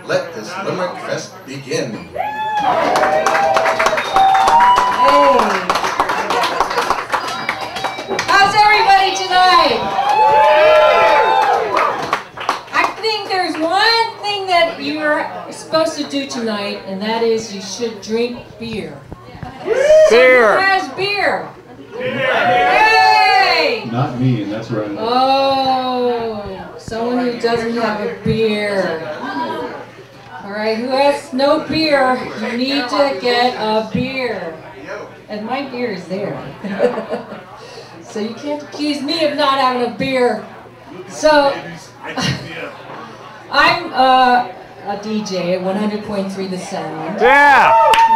let this Limerick Fest begin. Hey. How's everybody tonight? I think there's one thing that you're supposed to do tonight, and that is you should drink beer. Beer! Who has beer? Hey! Not me, and that's right. Oh, someone who doesn't have a beer. Alright, who has no beer, you need to get a beer. And my beer is there. So you can't accuse me of not having a beer. So, I'm a DJ at 100.3 The Sound. Yeah!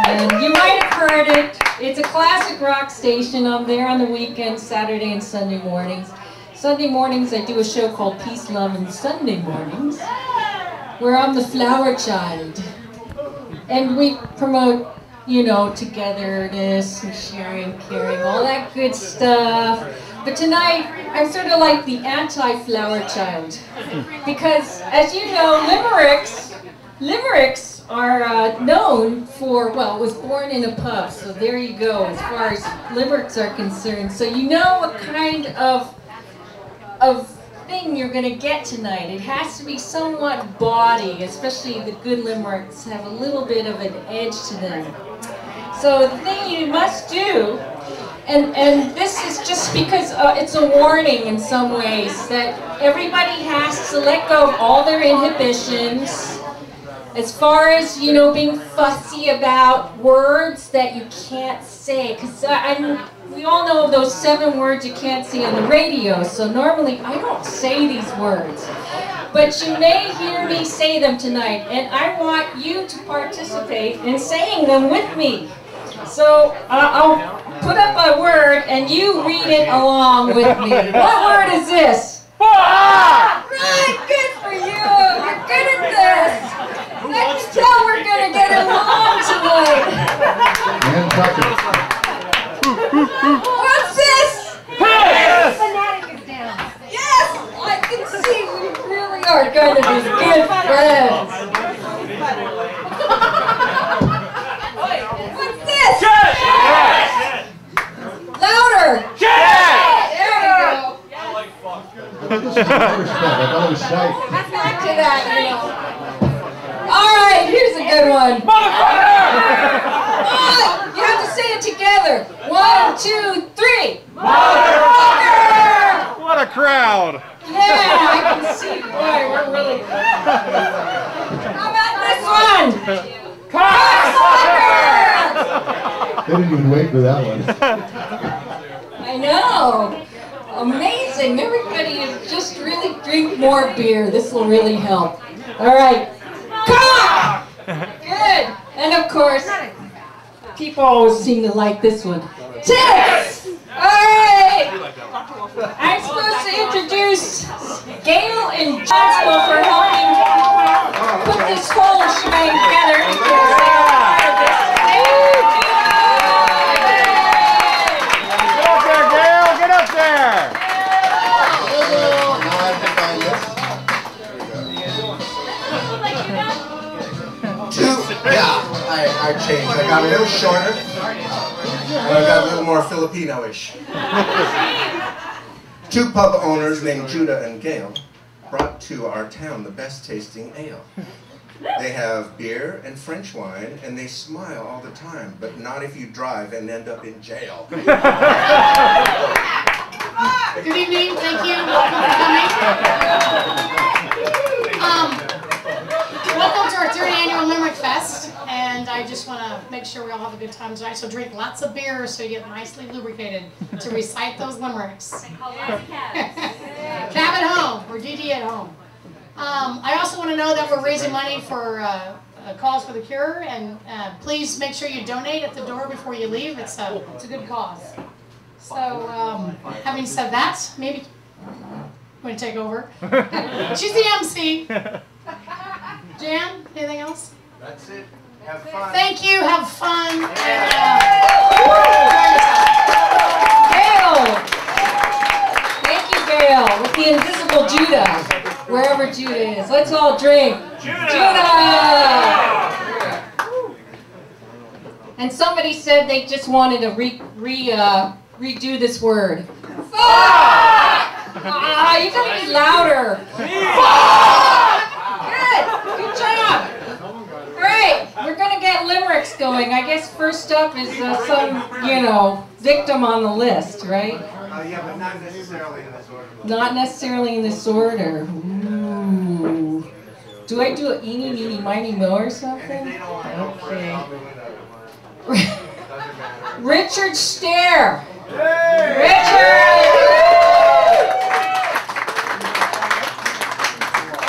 And you might have heard it. It's a classic rock station. I'm there on the weekends, Saturday and Sunday mornings. Sunday mornings I do a show called Peace, Love, and Sunday Mornings, where I'm the flower child. And we promote, you know, togetherness and sharing, caring, all that good stuff. But tonight, I'm sort of like the anti-flower child. Because, as you know, limericks are known for, well, it was born in a pub, so there you go, as far as limericks are concerned. So you know what kind of thing you're going to get tonight. It has to be somewhat bawdy, especially the good limericks have a little bit of an edge to them. So the thing you must do, and this is just because it's a warning in some ways, that everybody has to let go of all their inhibitions as far as, you know, being fussy about words that you can't say. Because we all know those 7 words you can't say on the radio, so normally I don't say these words. But you may hear me say them tonight, and I want you to participate in saying them with me. So I'll put up a word, and you read it along with me. What word is this? Right, good for you. You're good at this. I can tell we're going to get along tonight. What's this? Yes! Fanatic is down. Yes, I can see we really are going to be good friends. What's this? Yes! Louder. Yes! There we go. That's Back to that, you know. All right, here's a good one. Oh, you have to say it together. 1, 2, 3. Motherfucker! What a crowd! Yeah, I can see. Boy, we're really. How about this one? Cocksucker! They didn't even wait for that one. I know. Amazing. Everybody is just really drink more beer. This will really help. All right. Cock! Good. And of course, people always seem to like this one. Tits! All right. I'm supposed to introduce Gail and Johnsville for helping put this whole shebang together. Because they are part of this. Get up there, Gail! Get up there! I changed. I got a little shorter, and I got a little more Filipino-ish. 2 pub owners named Judah and Gail brought to our town the best tasting ale. They have beer and French wine, and they smile all the time, but not if you drive and end up in jail. Good evening, thank you, welcome for coming. Welcome to our 3rd annual Limerick Fest, and I just want to make sure we all have a good time tonight, so drink lots of beer so you get nicely lubricated to recite those limericks. Cab at home, or DD at home. I also want to know that we're raising money for Cause for the Cure, and please make sure you donate at the door before you leave. It's a good cause. So, having said that, maybe I'm going to take over. She's the MC. Jan, anything else? That's it. Have fun. Thank you. Have fun. Gail! Thank you, Gail, with the invisible Judah, wherever Judah is. Let's all drink. Judah! And somebody said they just wanted to redo this word. Fuck! You gotta be louder. Good job. All right, we're gonna get limericks going. I guess first up is some, victim on the list, right? Yeah, but not necessarily in this order. Not necessarily in this order. Ooh. Do I do a eeny, meeny, miny, mo or something? Okay. Richard Stair. Richard!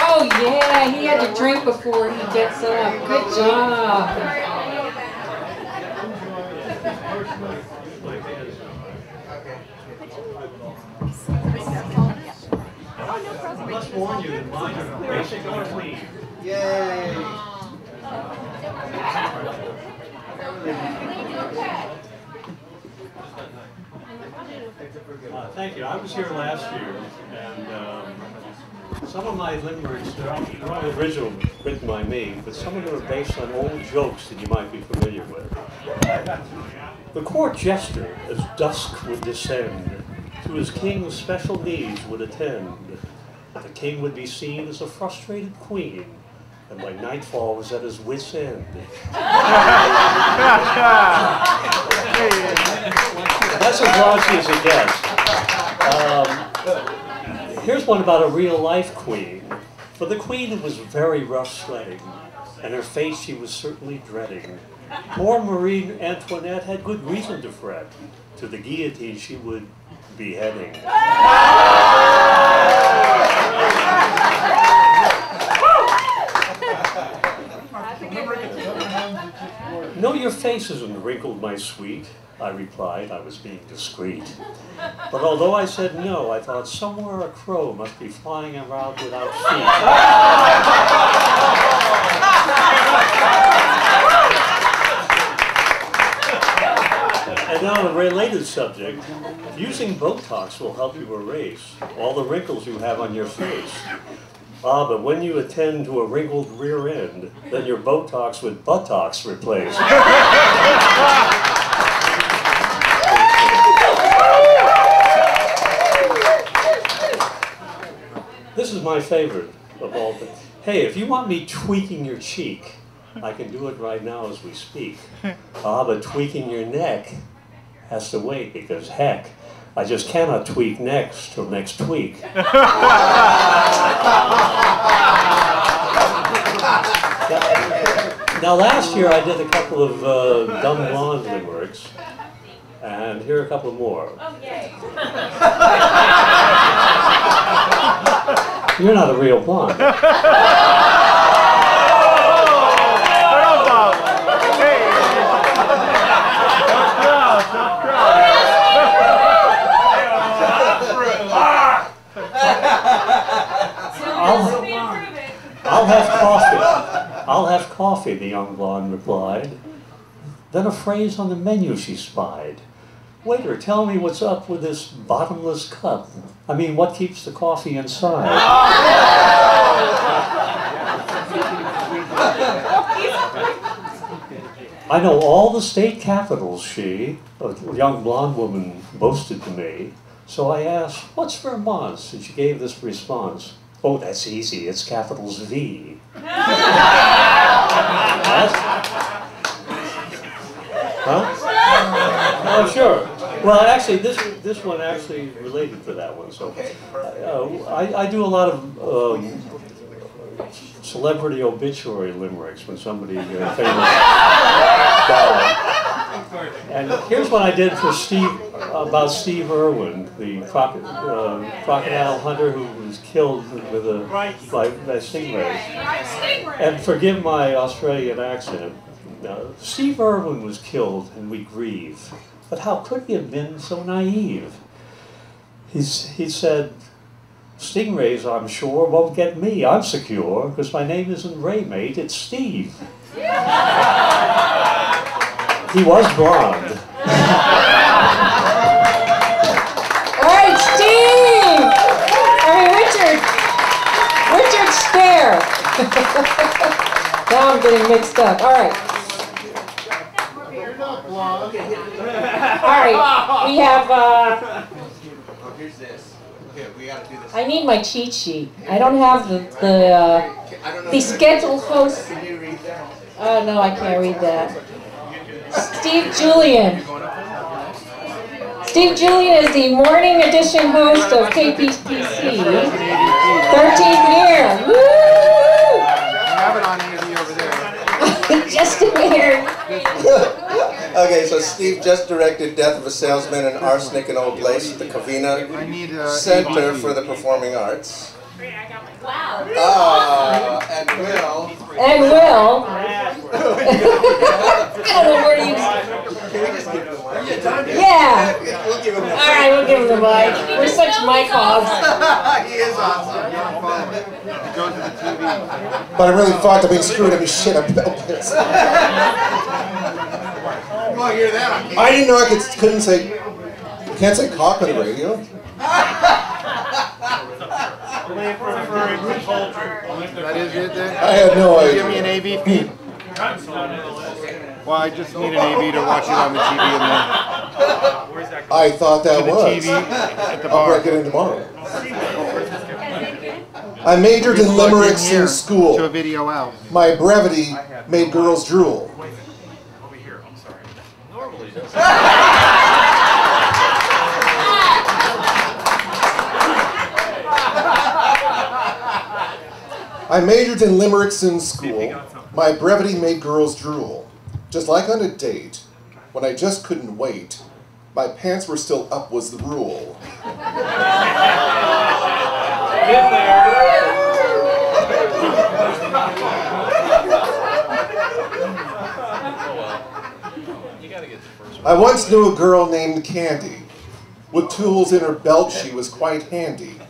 Oh yeah, he had to drink before he gets up. Good job. I must warn you that mine are basically clean. Yay! Thank you. I was here last year, and some of my limericks, they're all original, written by me, but some of them are based on old jokes that you might be familiar with. The court jester, as dusk would descend, to his king's special needs would attend. The king would be seen as a frustrated queen, and by nightfall was at his wit's end. That's as raunchy as it gets. Here's one about a real-life queen. For the queen, it was very rough sledding, and her fate she was certainly dreading. Poor Marie Antoinette had good reason to fret. To the guillotine she would be heading. No, your face isn't wrinkled, my sweet. I replied, I was being discreet. But although I said no, I thought somewhere a crow must be flying around without feet. And now on a related subject, using Botox will help you erase all the wrinkles you have on your face. Ah, but when you attend to a wrinkled rear end, then your Botox with buttocks replaced. This is my favorite of all things. Hey, if you want me tweaking your cheek, I can do it right now as we speak. Ah, but tweaking your neck has to wait because, heck, I just cannot tweak next till next tweak. Now last year I did a couple of dumb blonde limericks, and here are a couple more. Oh, yay. You're not a real blonde. I'll have coffee. I'll have coffee, the young blonde replied. Then a phrase on the menu she spied. Waiter, tell me what's up with this bottomless cup. I mean, what keeps the coffee inside? I know all the state capitals, she, a young blonde woman, boasted to me. So I asked, what's Vermont? And she gave this response. Oh, that's easy. It's capitals V. Huh? Oh, sure. Well, actually, this one actually related to that one. So, I do a lot of celebrity obituary limericks when somebody famous died. And here's what I did for about Steve Irwin, the crocodile hunter who was killed with by stingrays. And forgive my Australian accent. Steve Irwin was killed, and we grieve. But how could he have been so naive? He said, stingrays, I'm sure, won't get me. I'm secure, because my name isn't Ray, mate, it's Steve. He was blonde. All right, Steve! I mean, Richard Stair. Now I'm getting mixed up. All right. right, we have, Oh, here's this. Okay, we gotta do this. I need my cheat sheet. I don't have the scheduled host. Can you read that? Oh, no, I can't read that. Steve Julian. Steve Julian is the morning edition host of KPPC. 13th year. Woo! Have it on AV over there. Just a minute. Okay, so Steve just directed Death of a Salesman and Arsenic in Old Lace at the Covina Center for the Performing Arts. Wow. Oh, and Will. And Will. I don't know where you... Can we just give him the mic? Yeah. We'll give him the mic. All right, we'll give him the mic. We're such mic hogs. He is awesome. Go to the TV. But I'm really fucked. I'm being screwed. I'm shit. I'm pissed. You want to hear that on I didn't know I couldn't say. You can't say cock on the radio. That is it then? I had no idea. Give me an AV feed. Well, I just need an AV to watch it on the TV and then I thought that the was. TV at the I'll bar. break it in tomorrow. I majored in limericks in To a school. video out. My brevity made girls drool. I majored in limericks in school. My brevity made girls drool. Just like on a date, when I just couldn't wait, my pants were still up was the rule. I once knew a girl named Candy. With tools in her belt, she was quite handy.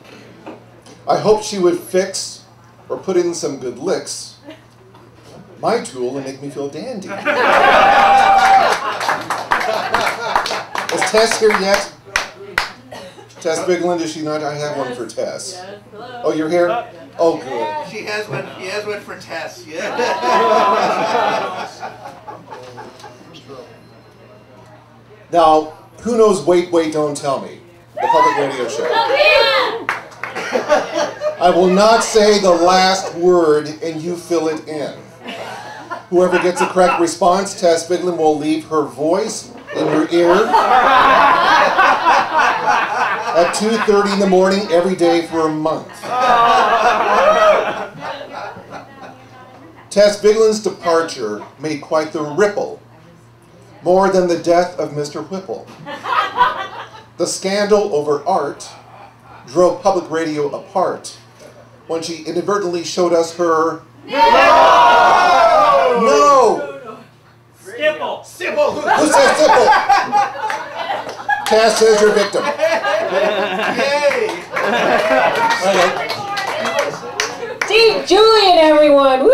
I hoped she would fix or put in some good licks my tool and make me feel dandy. Is Tess here yet? Tess Bigland, is she not? I have one for Tess. Oh, you're here? Oh, good. She has one. He has one for Tess. Yeah. Now, who knows Wait, Wait, Don't Tell Me? The public radio show. I will not say the last word and you fill it in. Whoever gets the correct response, Tess Bigland will leave her voice in your ear at 2:30 in the morning every day for a month. Tess Bigland's departure made quite the ripple, more than the death of Mr. Whipple. The scandal over art drove public radio apart when she inadvertently showed us her... No! Stipple. Stipple. Who says Stipple? Cass says you're victim. Yay! Okay. Steve Julian, everyone! Woo!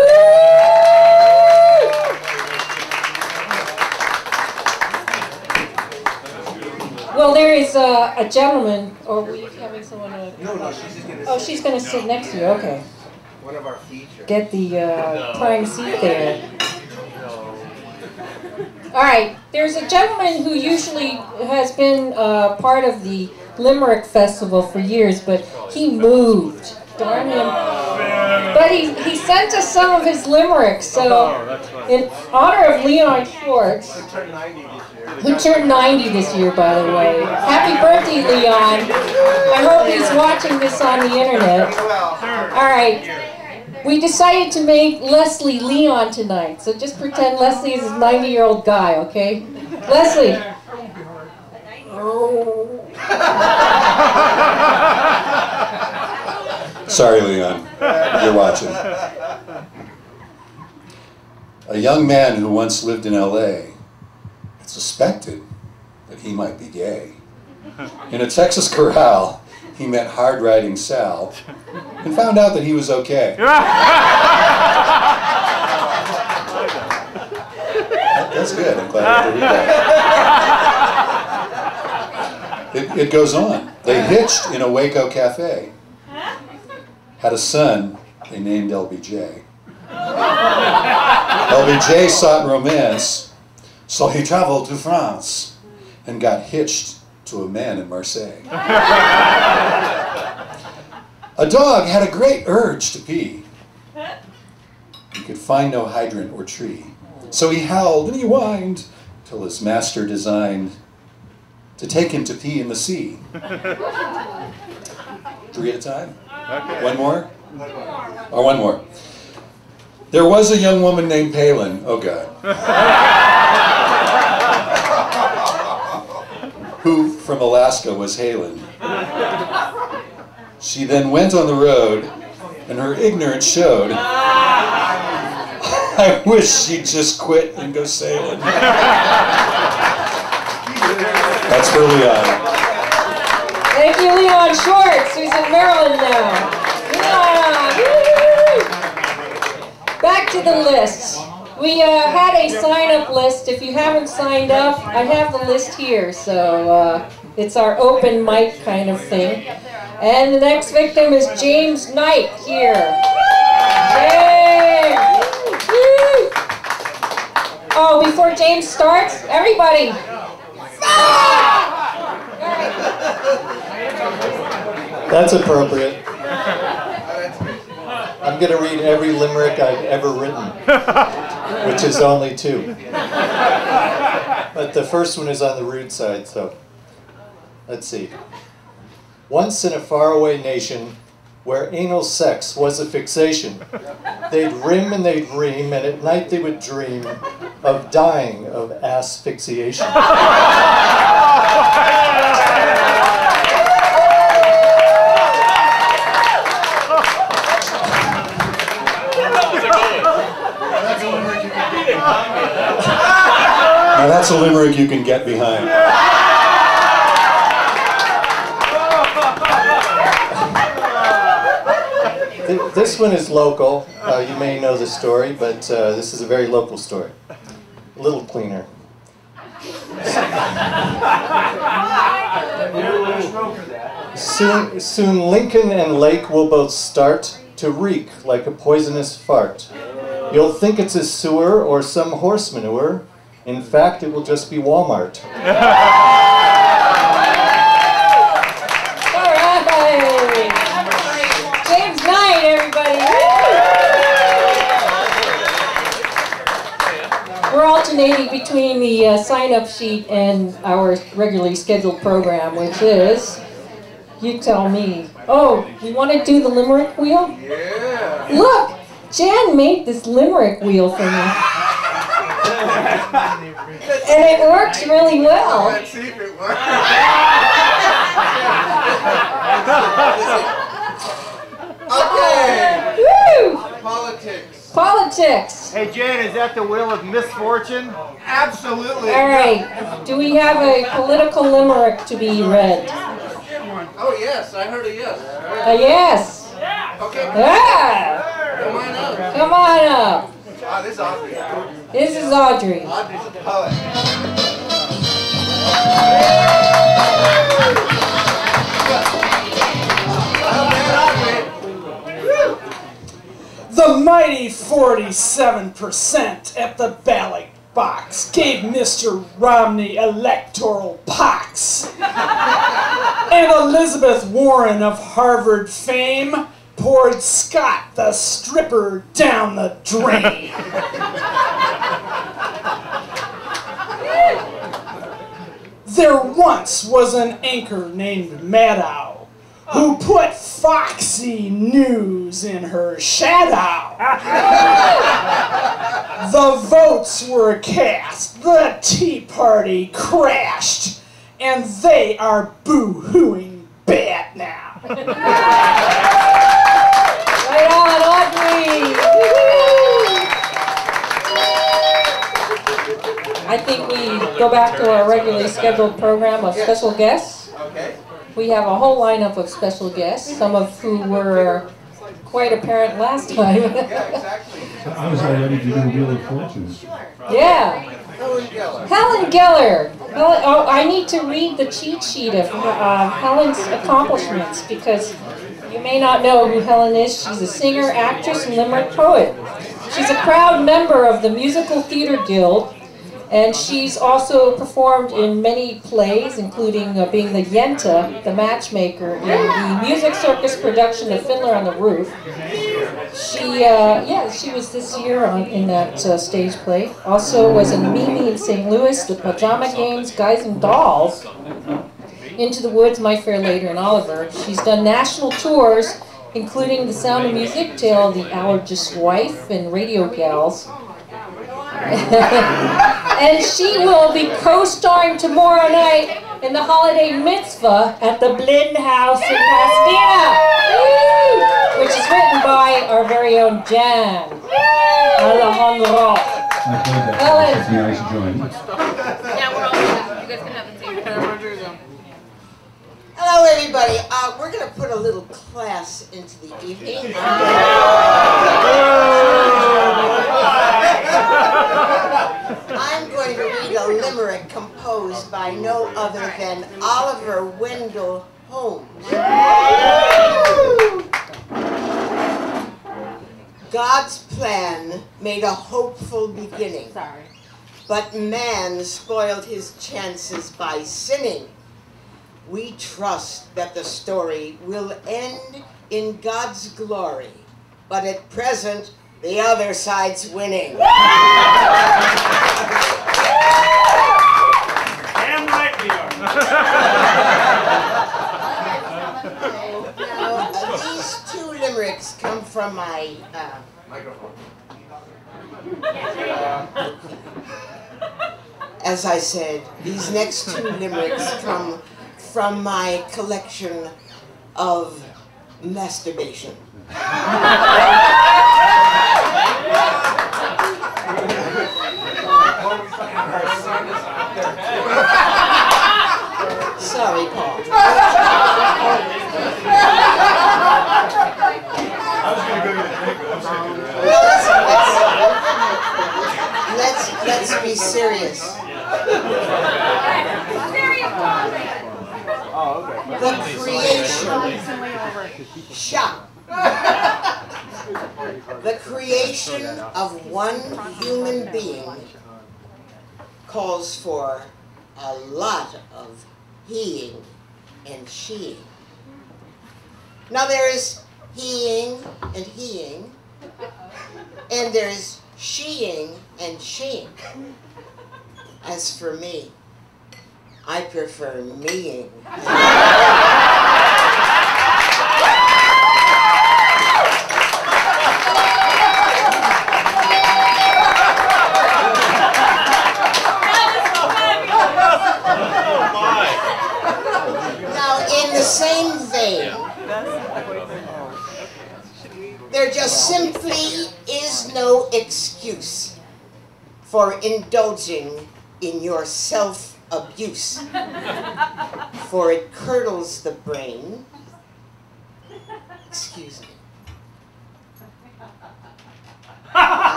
Well, there is a gentleman, or were you having someone? No, she's just gonna. Oh, she's going to sit next to you. Okay. One of our features. Get the prime seat there. All right. There's a gentleman who usually has been part of the Limerick Festival for years, but he moved. Darn him. But he sent us some of his limericks. So, in honor of Leon Schwartz, who turned 90 this year, by the way. Happy birthday, Leon. I hope he's watching this on the internet. All right. We decided to make Leslie Leon tonight, so just pretend Leslie is a 90-year-old guy, okay? Leslie. Oh. Sorry, Leon. You're watching. A young man who once lived in L.A. had suspected that he might be gay. In a Texas corral, he met hard-riding Sal and found out that he was okay. That's good. I'm glad I had to read that. It goes on. They hitched in a Waco cafe. Had a son they named LBJ. LBJ sought romance, So he traveled to France and got hitched to a man in Marseille. A dog had a great urge to pee. He could find no hydrant or tree. So he howled and he whined till his master designed to take him to pee in the sea. 3 at a time? Okay. One more? Or one more. There was a young woman named Palin. Oh God. Who from Alaska was hailing. She then went on the road and her ignorance showed. I wish she'd just quit and go sailing. That's for Leon. Thank you, Leon Schwartz, who's in Maryland now. Leon! Woo! Back to the list. We had a sign-up list. If you haven't signed up, I have the list here. So it's our open mic kind of thing. And the next victim is James Knight here. James! Woo! Oh, before James starts, everybody. That's appropriate. I'm going to read every limerick I've ever written, which is only 2. But the first one is on the rude side, so let's see. Once in a faraway nation where anal sex was a fixation, they'd rim and they'd ream, and at night they would dream of dying of asphyxiation. Now that's a limerick you can get behind. This one is local. You may know the story, but this is a very local story. A little cleaner. Soon Lincoln and Lake will both start to reek like a poisonous fart. You'll think it's a sewer or some horse manure. In fact, it will just be Walmart. All right. James Knight, everybody. We're alternating between the sign-up sheet and our regularly scheduled program, which is, you tell me. Oh, you want to do the limerick wheel? Yeah. Look, Jan made this limerick wheel for me. And it works really well. Let's see if it works. Okay. Woo! Politics. Politics. Hey Jan, is that the wheel of misfortune? Absolutely. All right. Do we have a political limerick to be read? Oh yes, I heard a yes. Yes. Okay. Yeah. Come on up. Come on up. Ah, this is Audrey. This is Audrey. Audrey's a poet. The mighty 47% at the ballot box gave Mr. Romney electoral pox. And Elizabeth Warren of Harvard fame poured Scott the stripper down the drain. There once was an anchor named Maddow who put Foxy News in her shadow. The votes were cast, the Tea Party crashed, and they are boo-hooing bad now. Right on, Audrey. I think we go back to our regularly scheduled program of special guests. Okay. We have a whole lineup of special guests, some of who were quite apparent last time. Yeah, exactly. I was all ready to do Wheel of Fortune. Yeah. Helen Geller. Helen Geller. Oh, I need to read the cheat sheet of Helen's accomplishments because you may not know who Helen is. She's a singer, actress, and limerick poet. She's a proud member of the Musical Theater Guild And she's also performed in many plays, including being the Yenta, the matchmaker, in the Music Circus production of Fiddler on the Roof. She was this year in that stage play. Also was in Mimi in St. Louis, The Pajama Games, Guys and Dolls, Into the Woods, My Fair Lady, and Oliver. She's done national tours, including The Sound of Music, Tale of the Allergist's Wife, and Radio Gals. And she will be co-starring tomorrow night in the holiday mitzvah at the Blind House in Altadena, which is written by our very own Jan Alejandro. It's nice to join. Yeah, we're all set. You guys can have the tea. Hello, everybody. We're going to put a little class into the evening. I'm going to read a limerick composed by no other than Oliver Wendell Holmes. God's plan made a hopeful beginning, but man spoiled his chances by sinning. We trust that the story will end in God's glory, but at present, the other side's winning. Damn right we are. Now, these two limericks come from my as I said, these next two limericks come from my collection of masturbation. Sorry, Paul. I was going to go get a drink, but I'm sick of Let's be serious. The creation of one human being calls for a lot of heing and sheing. Now there's heing and heing, and there's sheing and sheing. As for me, I prefer meing. Now, in the same vein, there just simply is no excuse for indulging in your self-abuse, for it curdles the brain. Excuse me.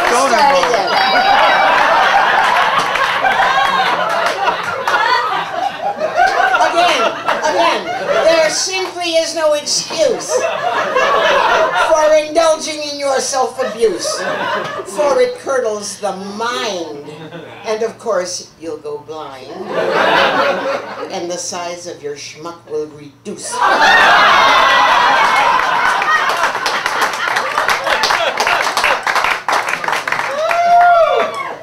Start again. Again, there simply is no excuse for indulging in your self-abuse, for it curdles the mind, and of course you'll go blind, and the size of your schmuck will reduce.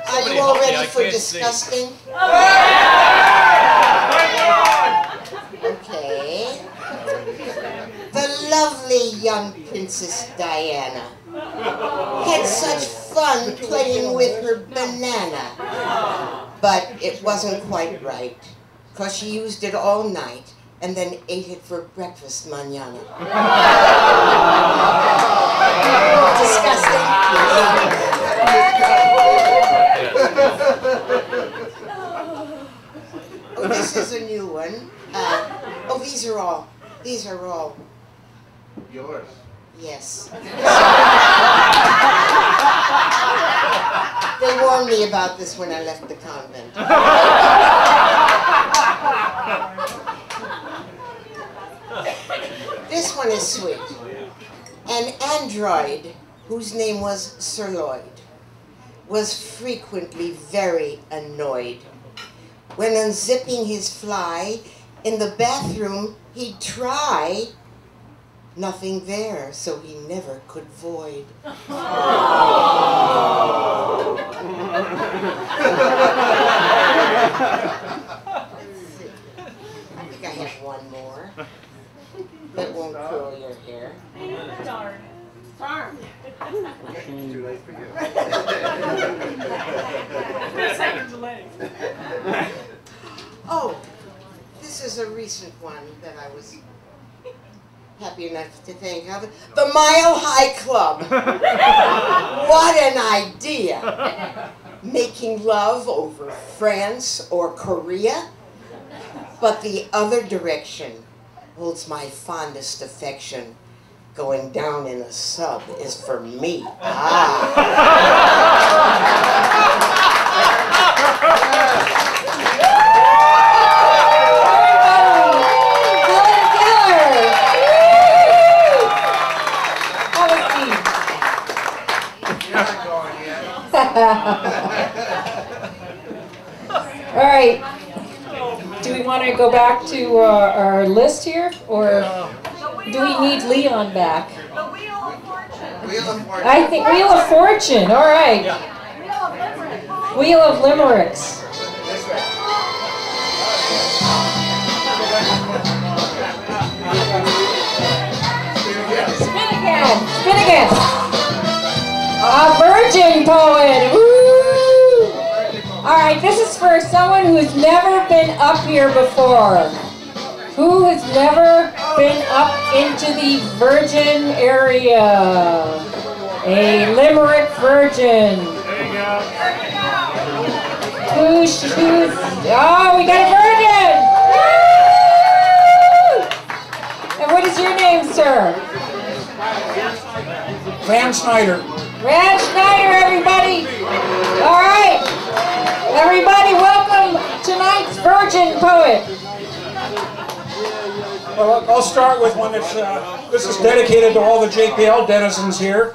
Are you all ready for disgusting? Okay. The lovely young Princess Diana had such fun playing with her banana. But it wasn't quite right, because she used it all night and then ate it for breakfast mañana. Disgusting. Oh, this is a new one. Oh, these are all Yours. yes. They warned me about this when I left the convent. This one is sweet. An android, whose name was Sir Lloyd, was frequently very annoyed. When unzipping his fly, in the bathroom he'd try. Nothing there, so he never could void. I think I have one more that won't curl your hair. Darn. Darn. Too late for you. 3 seconds delay. Oh, this is a recent one that I was happy enough to think of. The Mile High Club. What an idea. Making love over France or Korea. But the other direction holds my fondest affection. Going down in a sub is for me. All right. Do we want to go back to our list here, or do we need Leon back? The Wheel of Fortune. Wheel of Fortune. I think Wheel of Fortune. All right. Wheel of Limericks. This way. Spin again. Spin again. A virgin poet. Woo! All right, this is for someone who's never been up here before. Who has never been up into the virgin area? A Limerick virgin. There you go. Who's, oh, we got a virgin! Woo! And what is your name, sir? Van Snyder. Van Snyder, everybody! All right! Everybody, welcome tonight's virgin poet. Well, I'll start with one that's, this is dedicated to all the JPL denizens here.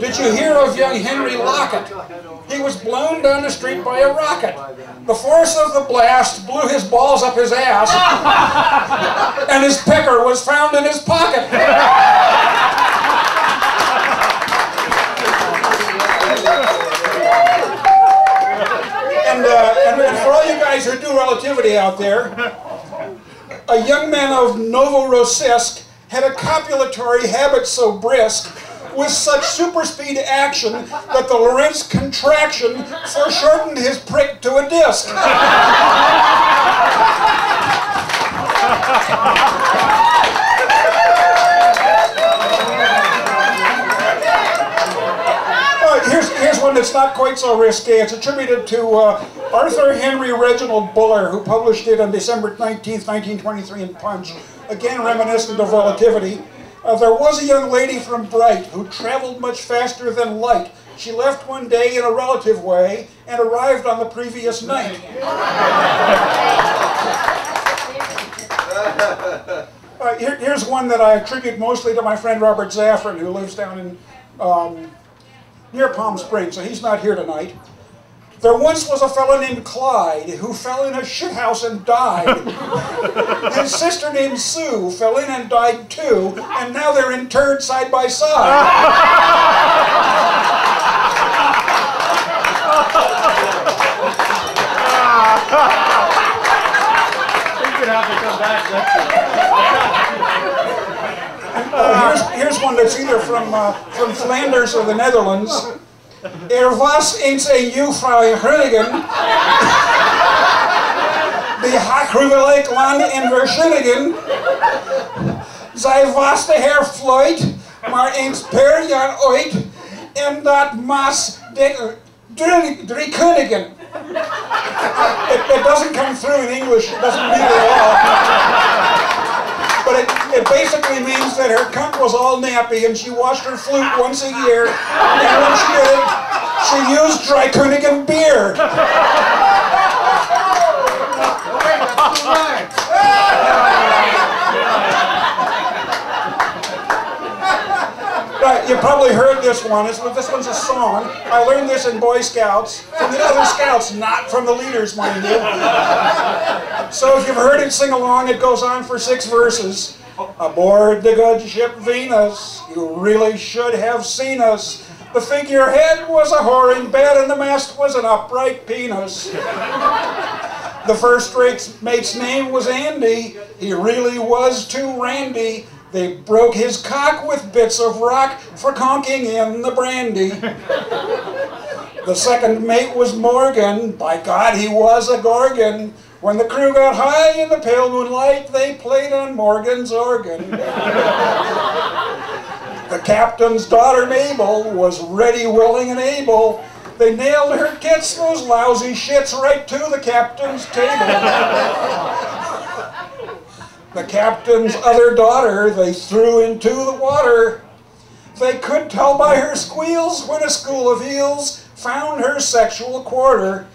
Did you hear of young Henry Lockett? He was blown down the street by a rocket. The force of the blast blew his balls up his ass, and his pecker was found in his pocket. And for all you guys who do relativity out there, a young man of Novorossiysk had a copulatory habit so brisk, with such super speed action, that the Lorentz contraction foreshortened his prick to a disc. Here's one that's not quite so risque. It's attributed to Arthur Henry Reginald Buller, who published it on December 19th, 1923 in Punch. Again, reminiscent of relativity. There was a young lady from Bright who traveled much faster than light. She left one day in a relative way and arrived on the previous night. Here's one that I attribute mostly to my friend Robert Zaffron, who lives down in near Palm Springs, so he's not here tonight. There once was a fellow named Clyde who fell in a shithouse and died. His sister named Sue fell in and died too, and now they're interred side by side. He's gonna have to come back Here's one that's either from Flanders or the Netherlands. Was eens een juffrouw in Groningen. Die had gruwelijk lang in Verschillingen. Zij was de heer Floyd, maar eens per jaar ooit. En dat was de drie koningen. It doesn't come through in English, it doesn't mean it at all. But it basically means that her cunt was all nappy and she washed her flute once a year. And when she did it, she used Dry-Kunigan beer. probably heard this one. This one's a song. I learned this in Boy Scouts, from the other Scouts, not from the leaders, mind you. So if you've heard it, sing along. It goes on for 6 verses. Aboard the good ship Venus, you really should have seen us. The figurehead was a whoring bed and the mast was an upright penis. The first mate's name was Andy. He really was too randy. They broke his cock with bits of rock for conking in the brandy. The second mate was Morgan. By God, he was a gorgon. When the crew got high in the pale moonlight, they played on Morgan's organ. The captain's daughter Mabel was ready, willing, and able. They nailed her kits, those lousy shits, right to the captain's table. The captain's other daughter they threw into the water. They could tell by her squeals when a school of eels found her sexual quarter.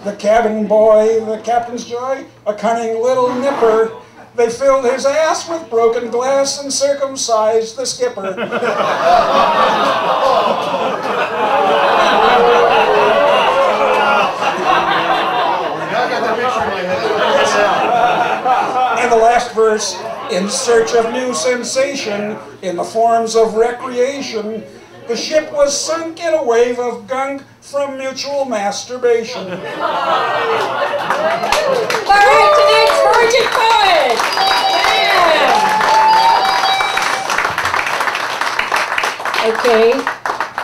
The cabin boy, the captain's joy, a cunning little nipper. They filled his ass with broken glass and circumcised the skipper. And the last verse, in search of new sensation, in the forms of recreation, the ship was sunk in a wave of gunk from mutual masturbation. All right, tonight's Virgin Poet! Yeah. Okay.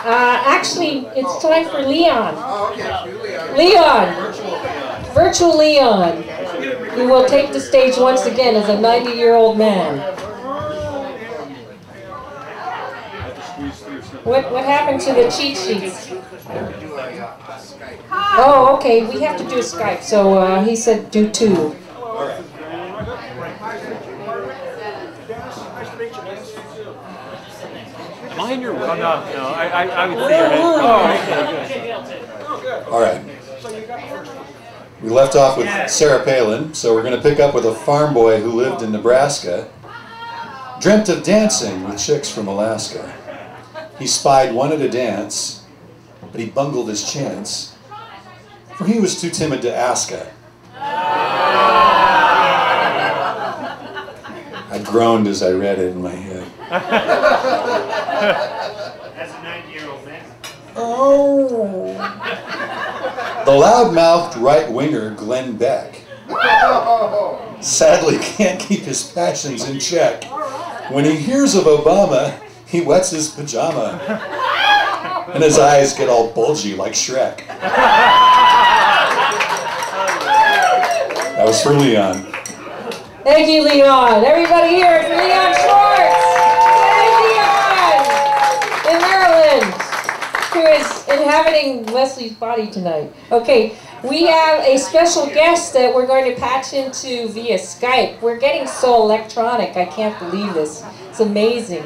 Actually, it's time for Leon. Oh, okay. Leon. Virtual Leon. Who will take the stage once again as a 90-year-old man. What happened to the cheat sheets? Oh, okay, we have to do a Skype, so he said do 2. Am I in your way? Oh, no, I would see your head. Oh, okay, good. All right. We left off with Sarah Palin, so we're going to pick up with a farm boy who lived in Nebraska, dreamt of dancing with chicks from Alaska. He spied one at a dance, but he bungled his chance, for he was too timid to ask her. I groaned as I read it in my head. As a 90-year-old man. Oh. The loud-mouthed right-winger Glenn Beck sadly can't keep his passions in check. When he hears of Obama, he wets his pajama, and his eyes get all bulgy like Shrek. That was for Leon. Thank you, Leon. Everybody here for Leon Schwartz. Hey, Leon! In Maryland, who is inhabiting Leslie's body tonight. Okay, we have a special guest that we're going to patch into via Skype. We're getting so electronic. I can't believe this. It's amazing.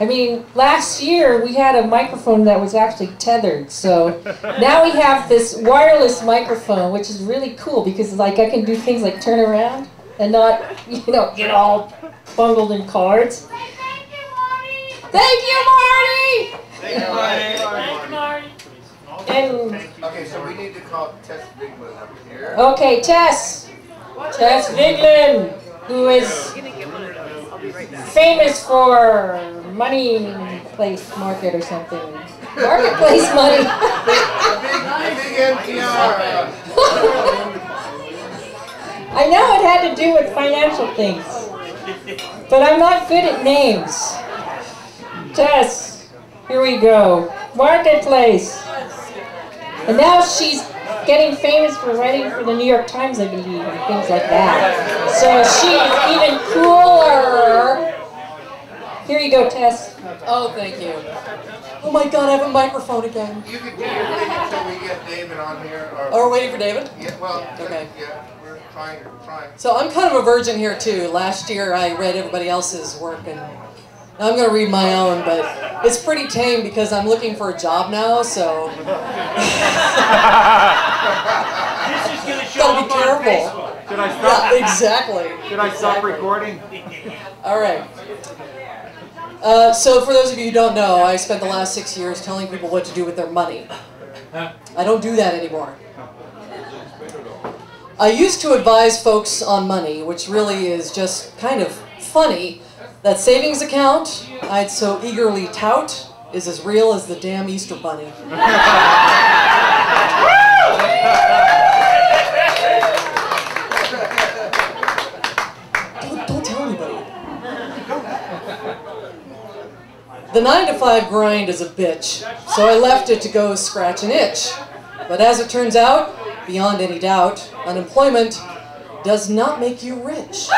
I mean, last year we had a microphone that was actually tethered, so now we have this wireless microphone, which is really cool because, like, I can do things like turn around and not, get all bungled in cards. Thank you, Marty! Thank you, Marty! Thank you, Marty! Thank you, Marty. And Okay, so we need to call Tess Bigman up here. okay, Tess Viglin, who is famous for Money Place Market or something. Marketplace Money. Big NPR. I know it had to do with financial things, but I'm not good at names. Tess, here we go. Marketplace. And now she's getting famous for writing for the New York Times, I believe, and things like that. So she's even cooler. Here you go, Tess. Oh, thank you. Oh my God, I have a microphone again. You can do your thing until we get David on here. Oh, we're waiting for David? Yeah, well, okay. Yeah, we're trying. So I'm kind of a virgin here too. Last year I read everybody else's work and now I'm going to read my own, but it's pretty tame because I'm looking for a job now, so This is going to show gotta be up on careful. Facebook. Should I stop? Yeah, exactly. Should I stop recording? All right. So for those of you who don't know, I spent the last 6 years telling people what to do with their money. I don't do that anymore. I used to advise folks on money, which really is just kind of funny. That savings account I'd so eagerly tout is as real as the damn Easter Bunny. Don't tell anybody. The 9-to-5 grind is a bitch, so I left it to go scratch an itch. But as it turns out, beyond any doubt, unemployment does not make you rich.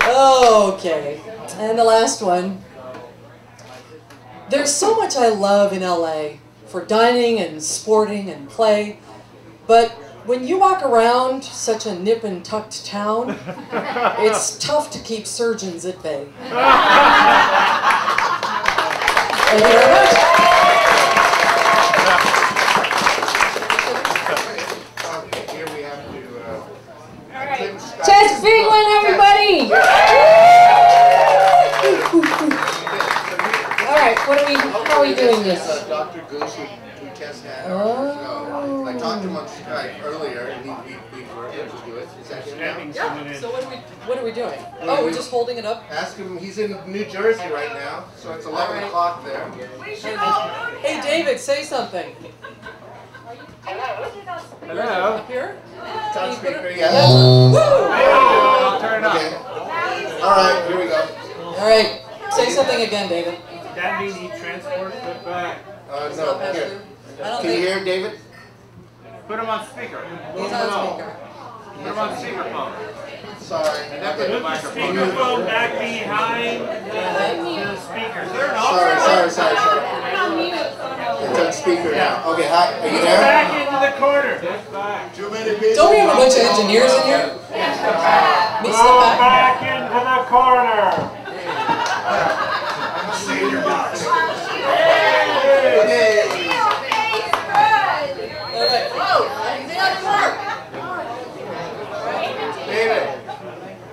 Okay, and the last one. There's so much I love in LA for dining and sporting and play, but when you walk around such a nip and tucked town, it's tough to keep surgeons at bay. Thank you very much. Here we have to. All right. Chest big one, everybody. All right. How are we doing this? Dr. Goose who Tess had. I talked to him on Skype earlier, and we were able to do it. Is that him now? Yeah. So what are we doing? Oh, we're just holding it up? Ask him. He's in New Jersey right now, so it's 11 o'clock there. Hey, David, say something. Hello. Up here? Touch speaker, yeah. Woo! I'll turn it up. Okay. All right, here we go. All right. Say something again, David. That means he transported it back. No, here. Can you hear David? Put him on speaker. He's on speaker. Put him on speakerphone. Sorry. And then put the speakerphone back behind the speakers. Sorry. It's on speaker now. Okay, hi. Are you there? Back into the corner. Too many people. Don't we have a bunch of engineers in here? Go back into the corner. Senior box.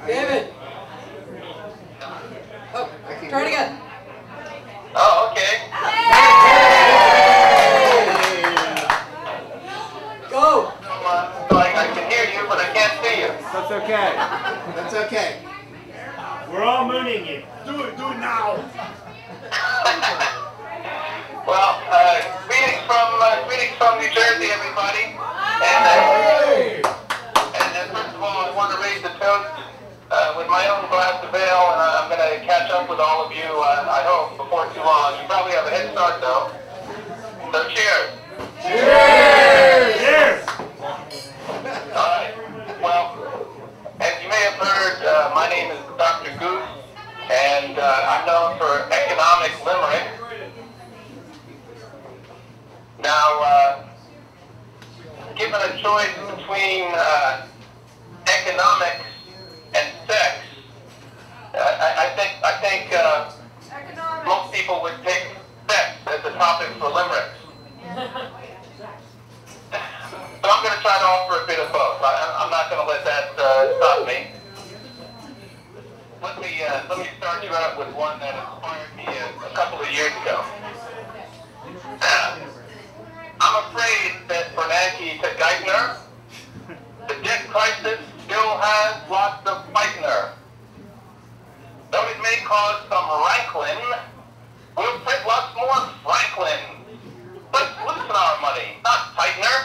David. Oh, try it again. Oh, okay. Go. So I can hear you, but I can't see you. That's okay. That's okay. We're all mooning you. Do it now. Well, greetings from New Jersey, everybody. And first of all, I want to raise the toast with my own glass of ale, and I'm going to catch up with all of you, I hope, before too long. You probably have a head start, though. So cheers. Cheers! Cheers! All right. Well, as you may have heard, my name is Dr. Goose, and I'm known for economic limerick. Now, given a choice between economics and sex, I think most people would pick sex as the topic for limericks. So I'm going to try to offer a bit of both. I'm not going to let that stop me. Let me start you out with one that inspired me a couple of years ago. I'm afraid that Bernanke to Geithner, the debt crisis still has lots of fighting her. Though it may cause some rankling, we'll print lots more Franklin. Let's loosen our money, not tighten her.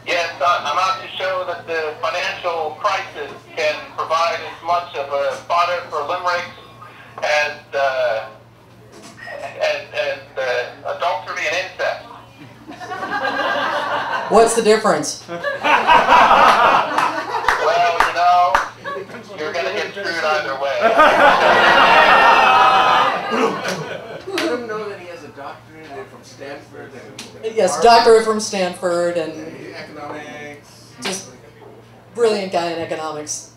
Yes, I'm out to show that the financial crisis can provide as much of a fodder for limericks as adultery and incest. What's the difference? Well, you know, you're going to get screwed either way. Let him know that he has a doctorate from Stanford. Yes, doctorate from Stanford and economics. just brilliant guy in economics.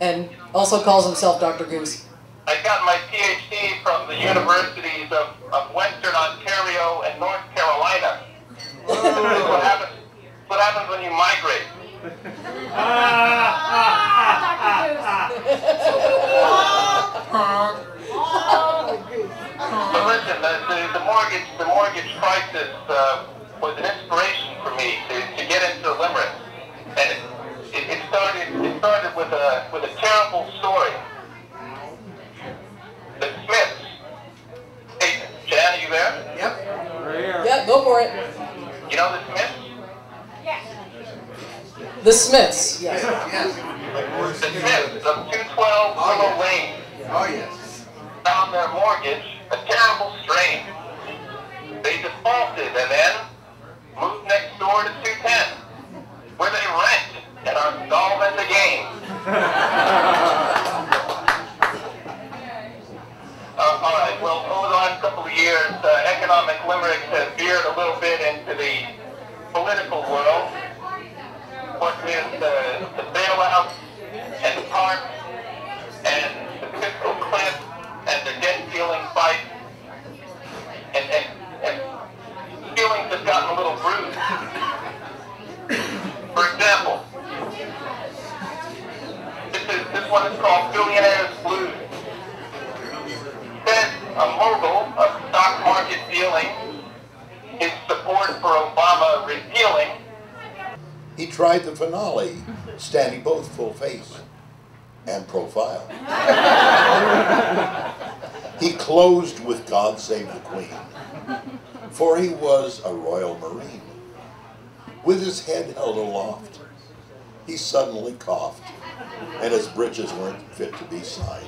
and also calls himself Dr. Goose. I got my PhD from the universities of Western Ontario and North Carolina. This is what happens when you migrate. But listen, the mortgage crisis was an inspiration for me to get into Limerick, and it started with a terrible story. The Smiths. Hey, Jan, are you there? Yep. Right here. Yeah, go for it. You know the Smiths? The Smiths. Yes. Yes. The Smiths of 212 Willow Lane. Oh, yes. Found their mortgage a terrible strain. They defaulted and then moved next door to 210, where they rent and are solvent again. All right, well, over the last couple of years, economic Limerick has veered a little bit into the political world. What with the bailout and the park and the fiscal cliff and the debt ceiling fight, and feelings have gotten a little bruised. For example, this one is called Billionaire's Blues. Said a mogul of stock market dealing, his support for Obama repealing. He tried the finale, standing both full face and profile. He closed with God Save the Queen, for he was a Royal Marine. With his head held aloft, he suddenly coughed, and his breeches weren't fit to be signed.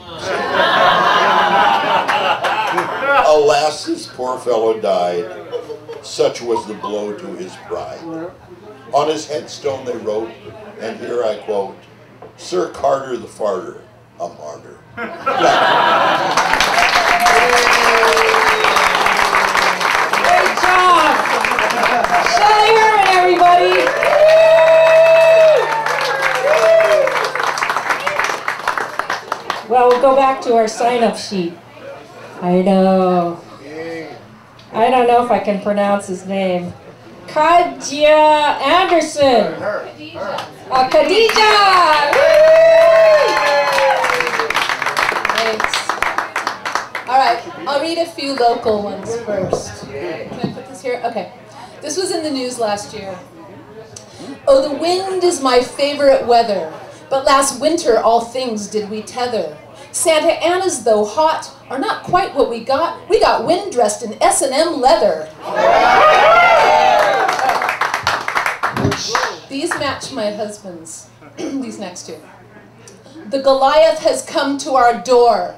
Alas, this poor fellow died. Such was the blow to his pride. On his headstone they wrote, and here I quote, Sir Carter the Farter, a martyr. Great job! Shelley Herman, everybody! Well, we'll go back to our sign-up sheet. I know. I don't know if I can pronounce his name. Kadja Anderson. Khadija. Thanks. All right, I'll read a few local ones first. Can I put this here? Okay. This was in the news last year. Oh, the wind is my favorite weather, but last winter all things did we tether. Santa Ana's, though hot, are not quite what we got. We got wind dressed in S&M leather. These match my husband's. These next two. The Goliath has come to our door,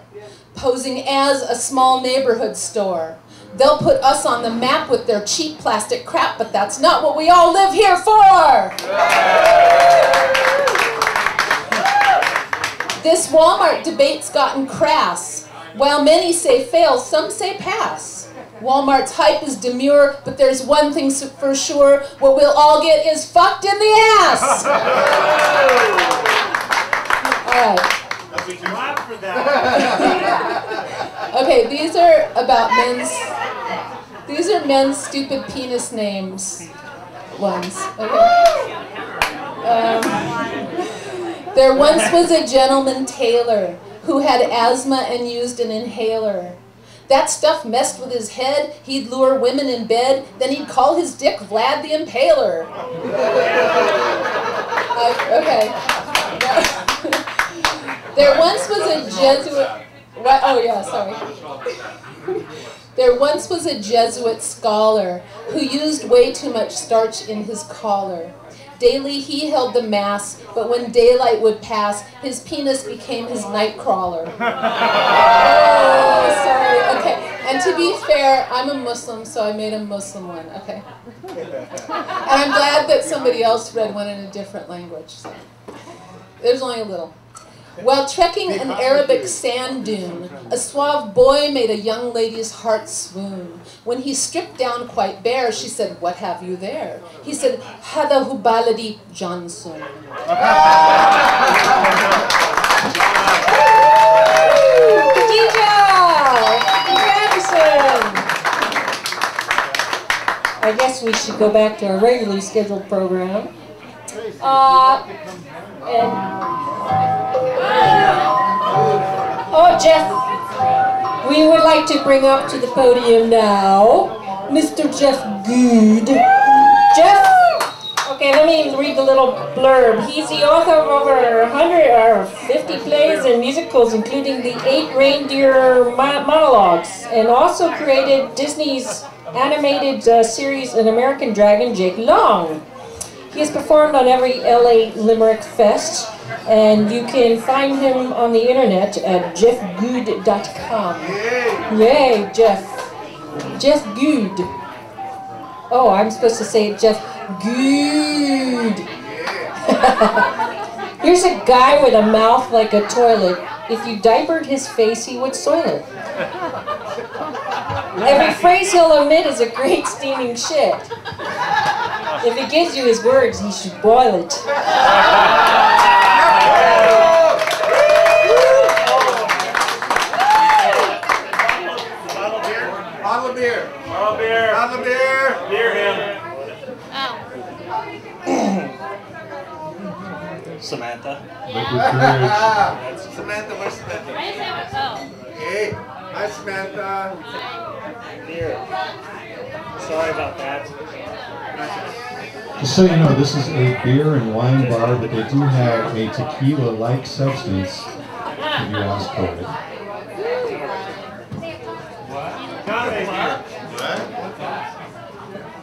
posing as a small neighborhood store. They'll put us on the map with their cheap plastic crap, but that's not what we all live here for! This Walmart debate's gotten crass. While many say fail, some say pass. Walmart's hype is demure, but there's one thing for sure. What we'll all get is fucked in the ass! Alright. Okay, these are about men's stupid penis names ones. Okay. There once was a gentleman tailor who had asthma and used an inhaler. That stuff messed with his head, he'd lure women in bed, then he'd call his dick Vlad the Impaler. Okay. There once was a Jesuit... What? Oh yeah, sorry. There once was a Jesuit scholar who used way too much starch in his collar. Daily he held the mass, but when daylight would pass, his penis became his night crawler. Oh, sorry. Okay. And to be fair, I'm a Muslim, so I made a Muslim one. Okay. And I'm glad that somebody else read one in a different language. So. There's only a little. While trekking an Arabic sand dune, a suave boy made a young lady's heart swoon. When he stripped down quite bare, she said, "What have you there?" He said, "Hada hubaladi Johnson." I guess we should go back to our regularly scheduled program. Oh, Jeff, we would like to bring up to the podium now, Mr. Jeff Good. Jeff, okay, let me read the little blurb. He's the author of over 150 plays and musicals, including the 8 reindeer monologues, and also created Disney's animated series An American Dragon, Jake Long. He has performed on every LA Limerick Fest, and you can find him on the internet at jeffgood.com. Yay, Jeff. Jeff Good. Oh, I'm supposed to say Jeff Good. Here's a guy with a mouth like a toilet. If you diapered his face, he would soil it. Every phrase he'll omit is a great steaming shit. If he gives you his words, he should boil it. Bottle of beer. Bottle of beer. Bottle of beer. Beer him. Samantha. That's Samantha. Where's Samantha? Hey. Hi, Samantha. Beer. Sorry about that. Just so you know, this is a beer and wine bar, but they do have a tequila-like substance if you ask for it.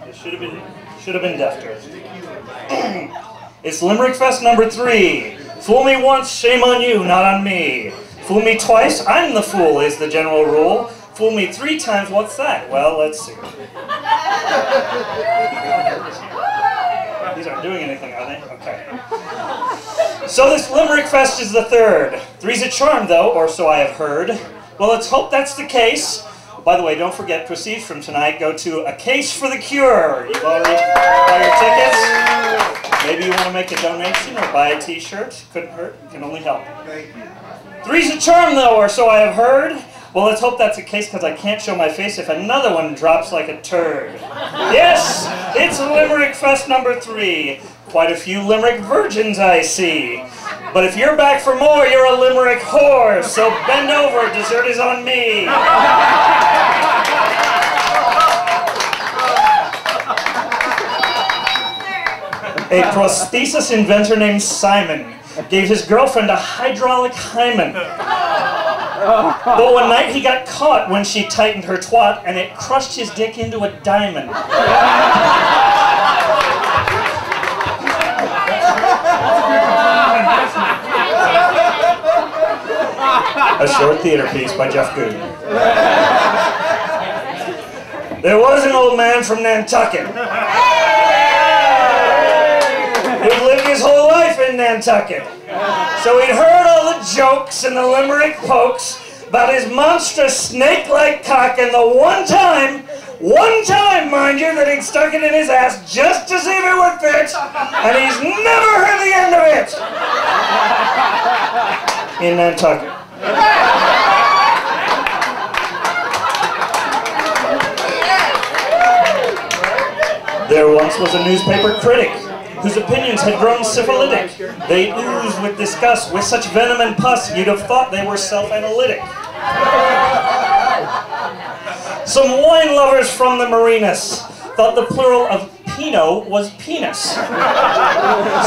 It should have been defter. It's Limerick Fest number 3. Fool me once, shame on you, not on me. Fool me twice, I'm the fool, is the general rule. Fool me 3 times, what's that? Well, let's see. These aren't doing anything, are they? Okay. So this Limerick Fest is the 3rd. 3's a charm, though, or so I have heard. Well, let's hope that's the case. By the way, don't forget, proceeds from tonight go to A Case for the Cure. You've already bought your tickets. Maybe you want to make a donation or buy a t-shirt. Couldn't hurt, can only help. Thank you. 3's a charm, though, or so I have heard. Well, let's hope that's the case, because I can't show my face if another one drops like a turd. Yes, it's Limerick Fest number 3. Quite a few Limerick virgins I see. But if you're back for more, you're a Limerick whore, so bend over, dessert is on me. A prosthesis inventor named Simon gave his girlfriend a hydraulic hymen. But one night he got caught when she tightened her twat, and it crushed his dick into a diamond. A short theater piece by Jeff Good. There was an old man from Nantucket who lived his whole life in Nantucket. So he'd heard all the jokes and the Limerick pokes about his monstrous snake-like cock, and the one time, mind you, that he'd stuck it in his ass just to see if it would fit, and he's never heard the end of it. In Nantucket. There once was a newspaper critic whose opinions had grown syphilitic. They oozed with disgust, with such venom and pus, you'd have thought they were self-analytic. Some wine lovers from the marinas thought the plural of Pinot was penis.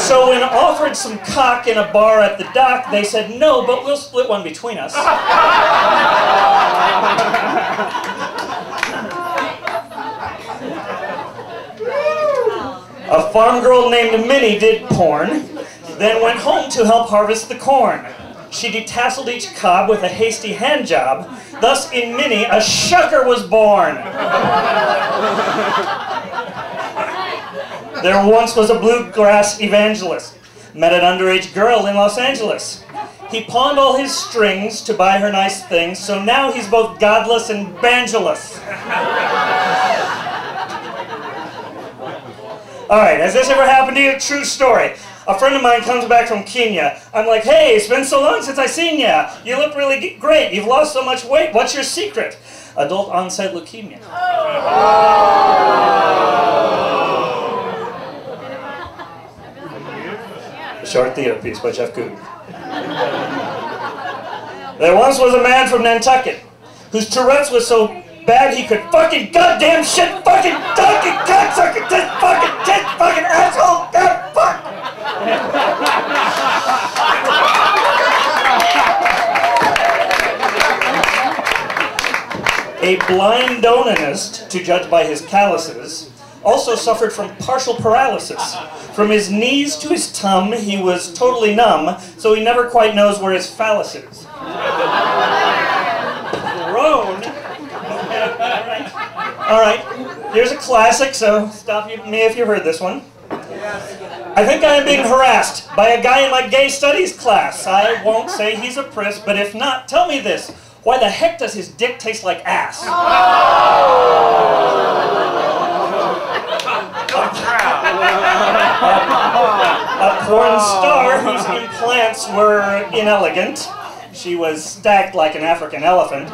So when offered some cock in a bar at the dock, they said, no, but we'll split one between us. A farm girl named Minnie did porn, then went home to help harvest the corn. She detasseled each cob with a hasty hand job. Thus, in Minnie, a shucker was born. There once was a bluegrass evangelist. Met an underage girl in Los Angeles. He pawned all his strings to buy her nice things, so now he's both godless and banjoless. Alright, has this ever happened to you? True story. A friend of mine comes back from Kenya. I'm like, hey, it's been so long since I seen ya. You look really great. You've lost so much weight. What's your secret? Adult onset leukemia. A short theater piece by Jeff Goode. There once was a man from Nantucket whose Tourette's was so bad he could fucking goddamn shit fucking donkey cocksucker tit fucking asshole god fuck. A blind onanist, to judge by his calluses, also suffered from partial paralysis. From his knees to his tum, he was totally numb, so he never quite knows where his phallus is. Grown. All right, here's a classic, so stop me if you heard this one. I think I am being harassed by a guy in my gay studies class. I won't say he's a priss, but if not, tell me this. Why the heck does his dick taste like ass? A porn star whose implants were inelegant, she was stacked like an African elephant,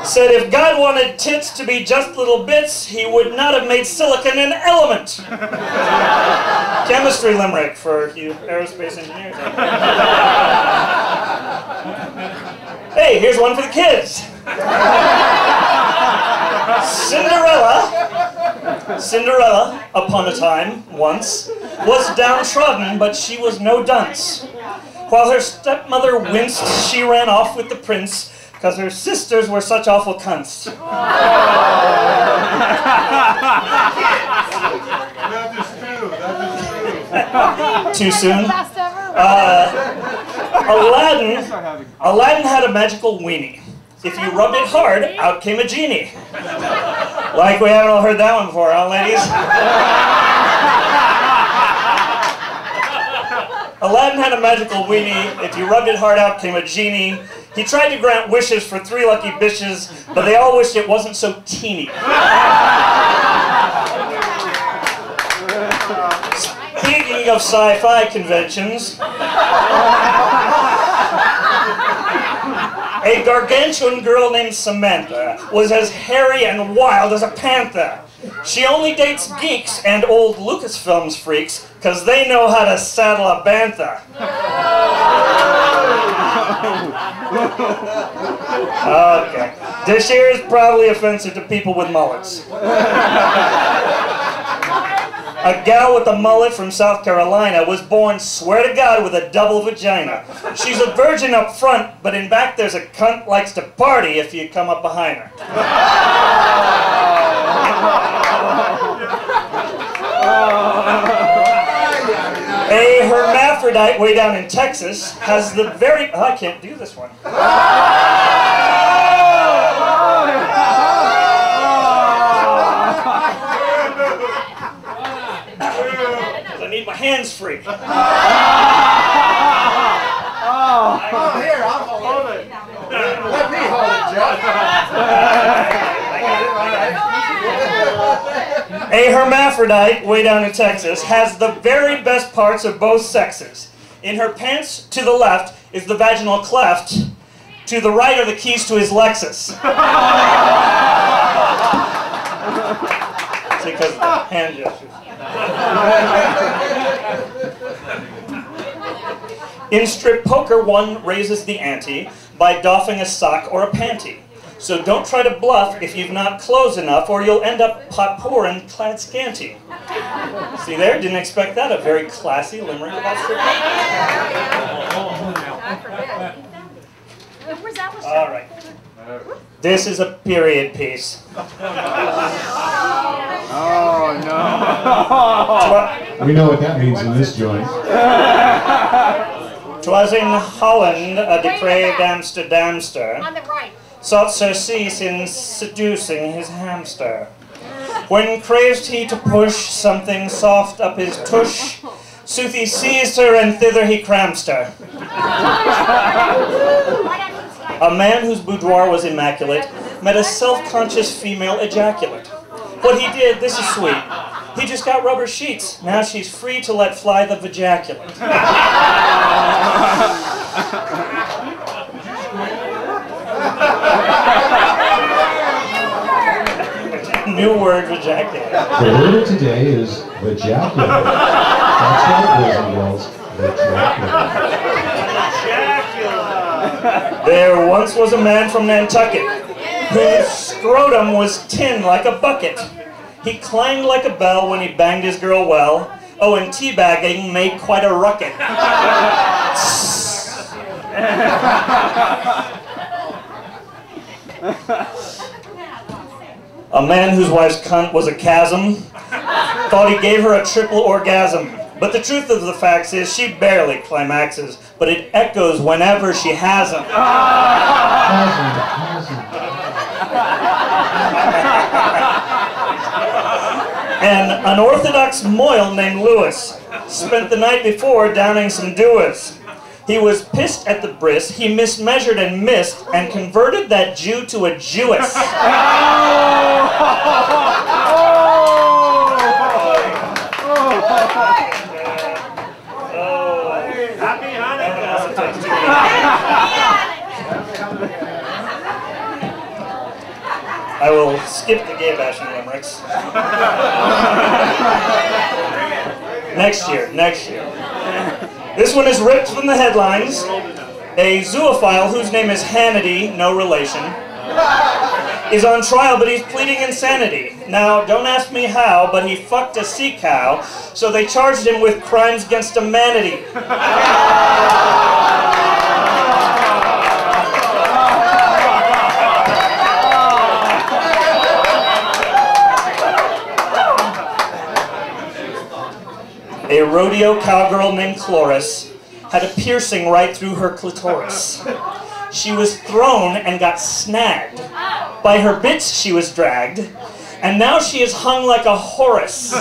said if God wanted tits to be just little bits, he would not have made silicon an element. Chemistry limerick for you aerospace engineers. Hey, here's one for the kids. Cinderella, upon a time, once, was downtrodden, but she was no dunce. While her stepmother winced, she ran off with the prince, because her sisters were such awful cunts. Too soon? Aladdin had a magical weenie. If you rubbed it hard, out came a genie. Like we haven't all heard that one before, huh, ladies? Aladdin had a magical weenie. If you rubbed it hard, out came a genie. He tried to grant wishes for 3 lucky bitches, but they all wished it wasn't so teeny. Speaking of sci-fi conventions, a gargantuan girl named Samantha was as hairy and wild as a panther. She only dates geeks and old Lucasfilms freaks because they know how to saddle a bantha. Okay. This here is probably offensive to people with mullets. A gal with a mullet from South Carolina was born, swear to God, with a double vagina. She's a virgin up front, but in back there's a cunt likes to party if you come up behind her. A hermaphrodite way down in Texas has the very... Oh, I can't do this one. I need my hands free. Oh, here, I'll hold it. Let me hold it, Jeff. A hermaphrodite, way down in Texas, has the very best parts of both sexes. In her pants, to the left, is the vaginal cleft. To the right are the keys to his Lexus. It's because of the hand gestures. In strip poker, one raises the ante by doffing a sock or a panty. So don't try to bluff if you've not clothes enough, or you'll end up pot poor and clad scanty. See there? Didn't expect that. A very classy limerick about strip poker. All right. This is a period piece. Oh, no. We know what that means in this joint. 'Twas in Holland a depraved Amsterdamster On the right. sought surcease in seducing his hamster. When craved he to push something soft up his tush, sooth he seized her and thither he cramsed her. A man whose boudoir was immaculate met a self-conscious female ejaculate. What he did, this is sweet. He just got rubber sheets. Now she's free to let fly the vajaculate. New word, vajaculate. The word of today is vajaculate. That's right, boys and girls. Vajaculate. There once was a man from Nantucket whose scrotum was tin like a bucket. He clanged like a bell when he banged his girl well. Oh, and teabagging made quite a rucket. A man whose wife's cunt was a chasm thought he gave her a triple orgasm. But the truth of the facts is she barely climaxes, but it echoes whenever she has them. An unorthodox moil named Lewis spent the night before downing some Duas. He was pissed at the bris, he mismeasured and missed, and converted that Jew to a Jewess. Happy Hanukkah! I will skip the gay bashing limericks. Next year. This one is ripped from the headlines. A zoophile whose name is Hannity, no relation, is on trial, but he's pleading insanity. Now, don't ask me how, but he fucked a sea cow, so they charged him with crimes against humanity. A rodeo cowgirl named Cloris had a piercing right through her clitoris. She was thrown and got snagged. By her bits she was dragged, and now she is hung like a Horus.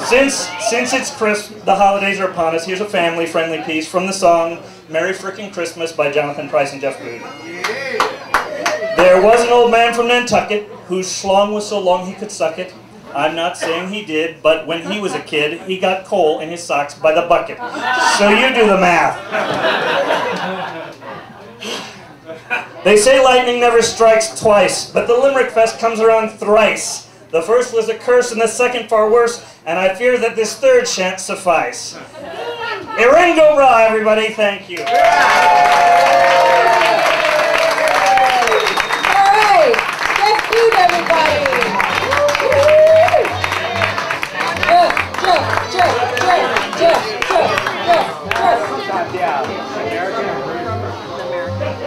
Since it's the holidays are upon us, here's a family-friendly piece from the song Merry Frickin' Christmas by Jonathan Price and Jeff Boone. There was an old man from Nantucket whose schlong was so long he could suck it. I'm not saying he did, but when he was a kid, he got coal in his socks by the bucket. So you do the math. They say lightning never strikes twice, but the Limerick Fest comes around thrice. The first was a curse and the second far worse, and I fear that this third shan't suffice. Erengo Bra, everybody, thank you. All right, get food, everybody.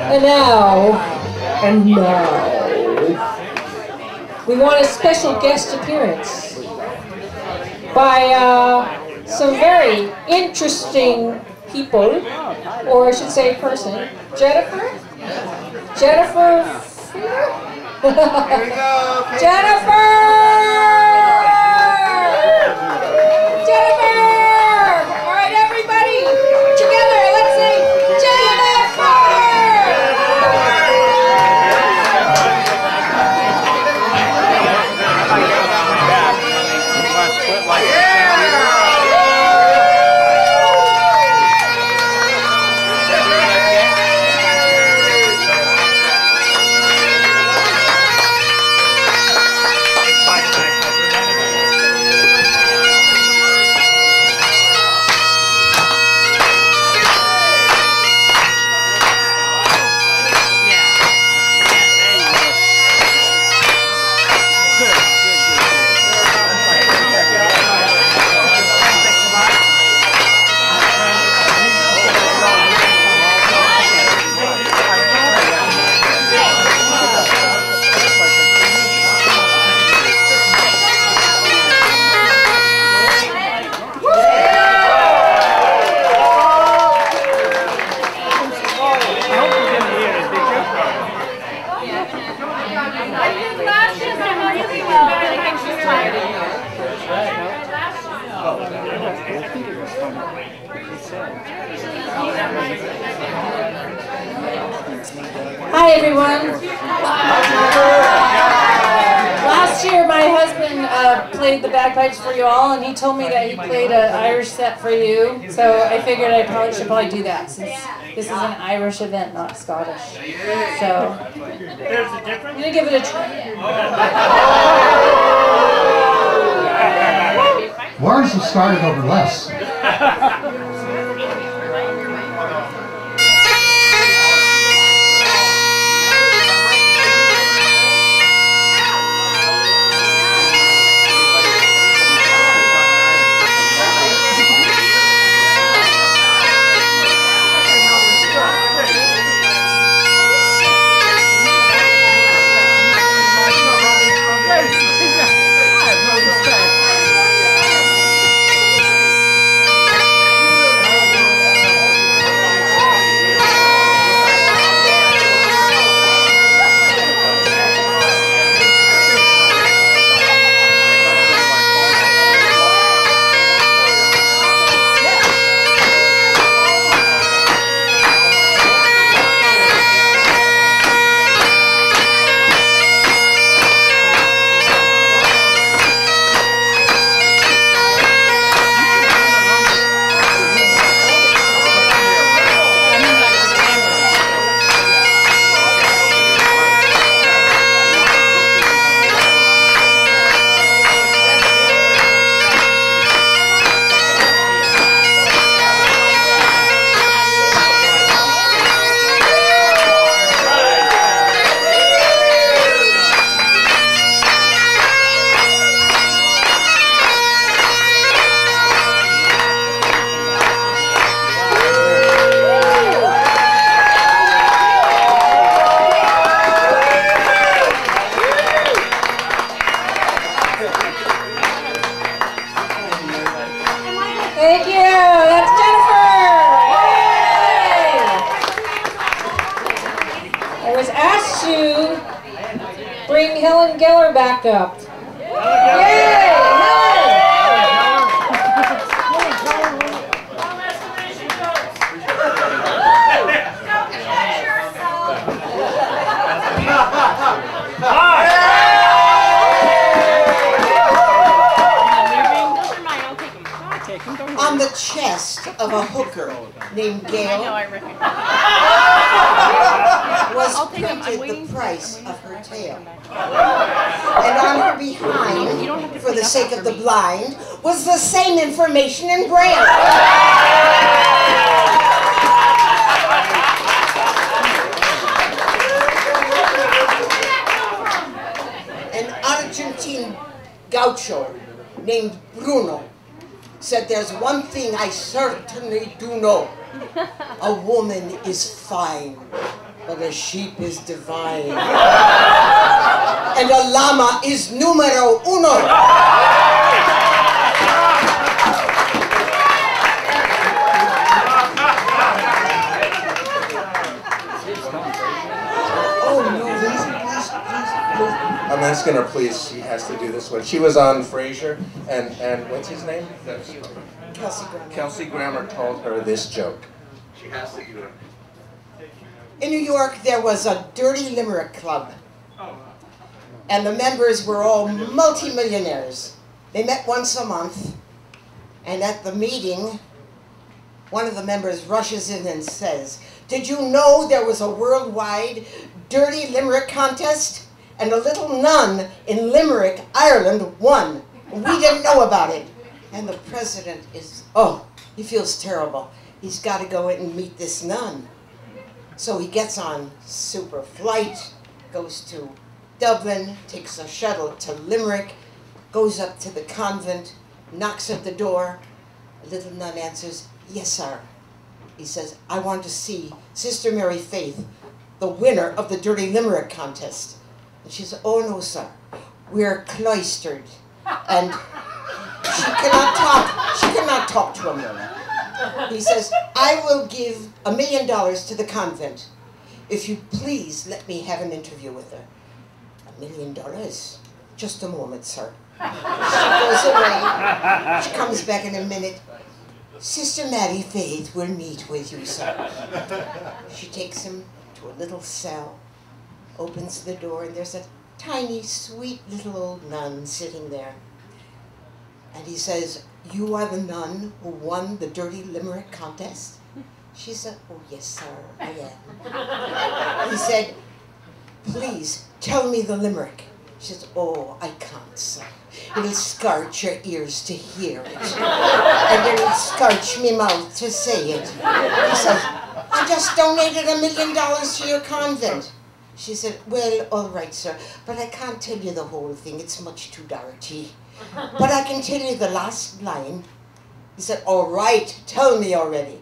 And now, we want a special guest appearance by some very interesting people, or I should say person. Jennifer? Here we go. Jennifer! All right, everybody, together, let's sing Jennifer! Hi, everyone. Last year, my husband played the bagpipes for you all, and he told me that he played an Irish set for you. So I figured I should probably do that, since this is an Irish event, not Scottish. So There's a difference. I'm gonna give it a try. Wars have started over less. Thank you. That's Jennifer. Yay! I was asked to bring Helen Geller back up. Yay! On the chest of a hooker named Gail was printed the price of her tail. And on her behind, for the sake of the blind, was the same information in braille. An Argentine gaucho named Bruno said, "There's one thing I certainly do know. A woman is fine, but a sheep is divine. And a llama is numero uno." I'm asking her, please. She has to do this one. She was on Frasier, and what's his name? Kelsey Grammer told her this joke. She has to do it. In New York, there was a dirty limerick club. And the members were all multimillionaires. They met once a month, and at the meeting, one of the members rushes in and says, "Did you know there was a worldwide dirty limerick contest? And a little nun in Limerick, Ireland, won. We didn't know about it." And the president is, he feels terrible. He's got to go in and meet this nun. So he gets on super flight, goes to Dublin, takes a shuttle to Limerick, goes up to the convent, knocks at the door. A little nun answers, "Yes, sir." He says, "I want to see Sister Mary Faith, the winner of the Dirty Limerick contest." And she says, "Oh, no, sir. We're cloistered." And she cannot talk to him. He says, "I will give $1 million to the convent if you please let me have an interview with her." $1 million? Just a moment, sir. She goes away. She comes back in a minute. "Sister Mary Faith will meet with you, sir." She takes him to to a little cell, opens the door, and there's a tiny, sweet little old nun sitting there. And he says, "You are the nun who won the Dirty Limerick contest?" She said, "Oh, yes, sir, I am." He said, "Please, tell me the limerick." She says, "Oh, I can't, sir. It'll scorch your ears to hear it. And it'll scorch me mouth to say it." He said, "I just donated $1 million to your convent." She said, "Well, all right, sir, but I can't tell you the whole thing. It's much too dirty. But I can tell you the last line." He said, "All right, tell me already."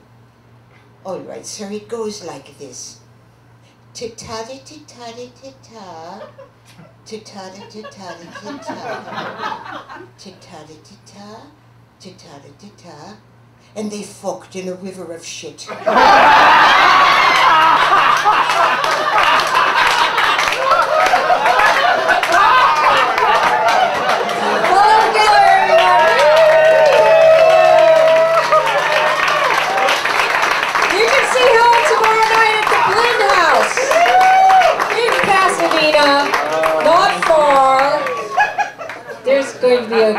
"All right, sir, it goes like this. Titati titati tita, titati titati tita, titati tita, titati tita, and they fucked in a river of shit." Not far. There's going to be a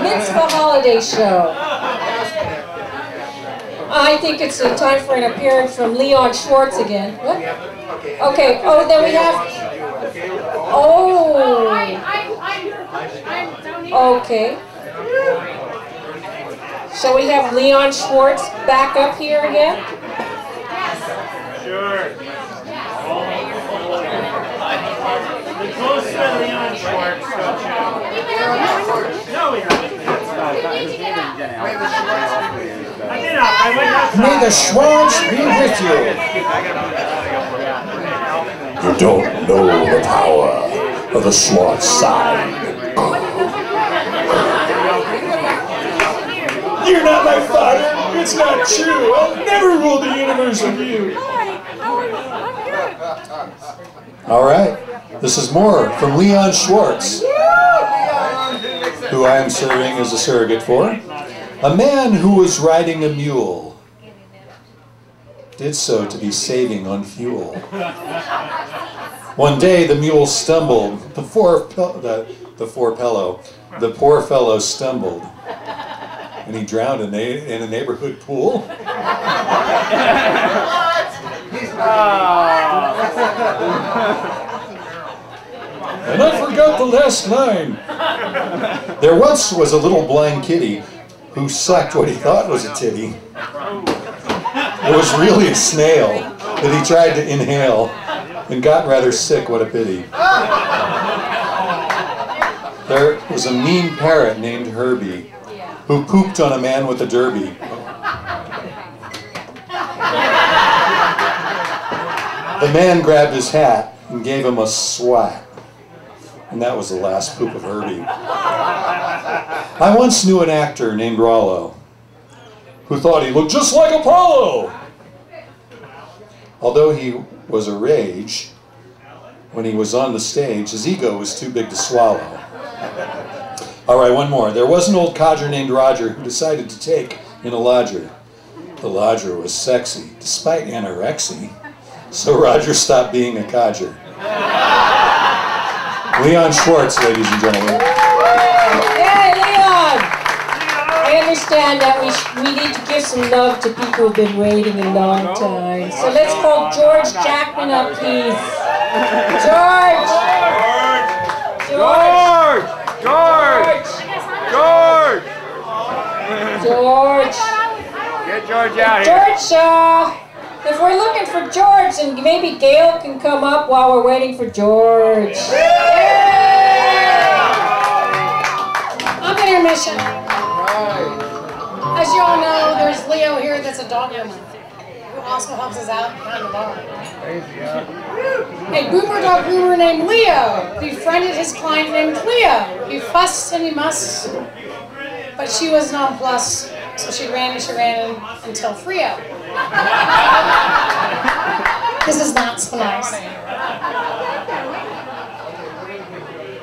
mitzvah holiday show. I think it's time for an appearance from Leon Schwartz again. What? Okay. Oh, then we have. Oh. Okay. So we have Leon Schwartz back up here again. Sure. The closer to Leon Schwartz, don't you? No, we haven't. May the Schwartz be with you. You don't know the power of the Schwartz sign. You're not my father. It's not true. I'll never rule the universe with you. All right, this is more from Leon Schwartz, who I am serving as a surrogate for. A man who was riding a mule did so to be saving on fuel. One day the mule stumbled, the poor fellow stumbled, and he drowned in a neighborhood pool. And I forgot the last line. There once was a little blind kitty who sucked what he thought was a titty. It was really a snail that he tried to inhale and got rather sick. What a pity. There was a mean parrot named Herbie who pooped on a man with a derby. The man grabbed his hat and gave him a swat. And that was the last poop of Herbie. I once knew an actor named Rollo who thought he looked just like Apollo. Although he was a rage, when he was on the stage, his ego was too big to swallow. All right, one more. There was an old codger named Roger who decided to take in a lodger. The lodger was sexy, despite anorexia. So Roger stopped being a codger. Leon Schwartz, ladies and gentlemen. Hey, Leon! I understand that we need to give some love to people who've been waiting a long time. So let's call George Jackman up, please. George! George! George! Get George out here. George, if we're looking for George, and maybe Gail can come up while we're waiting for George. I'm intermission. As you all know, there's Leo here that's a dog woman who also helps us out behind the bar. A boomer dog groomer named Leo befriended his client named Cleo. He fussed and he mussed, but she was nonplussed, so she ran until Frio. This is not so nice.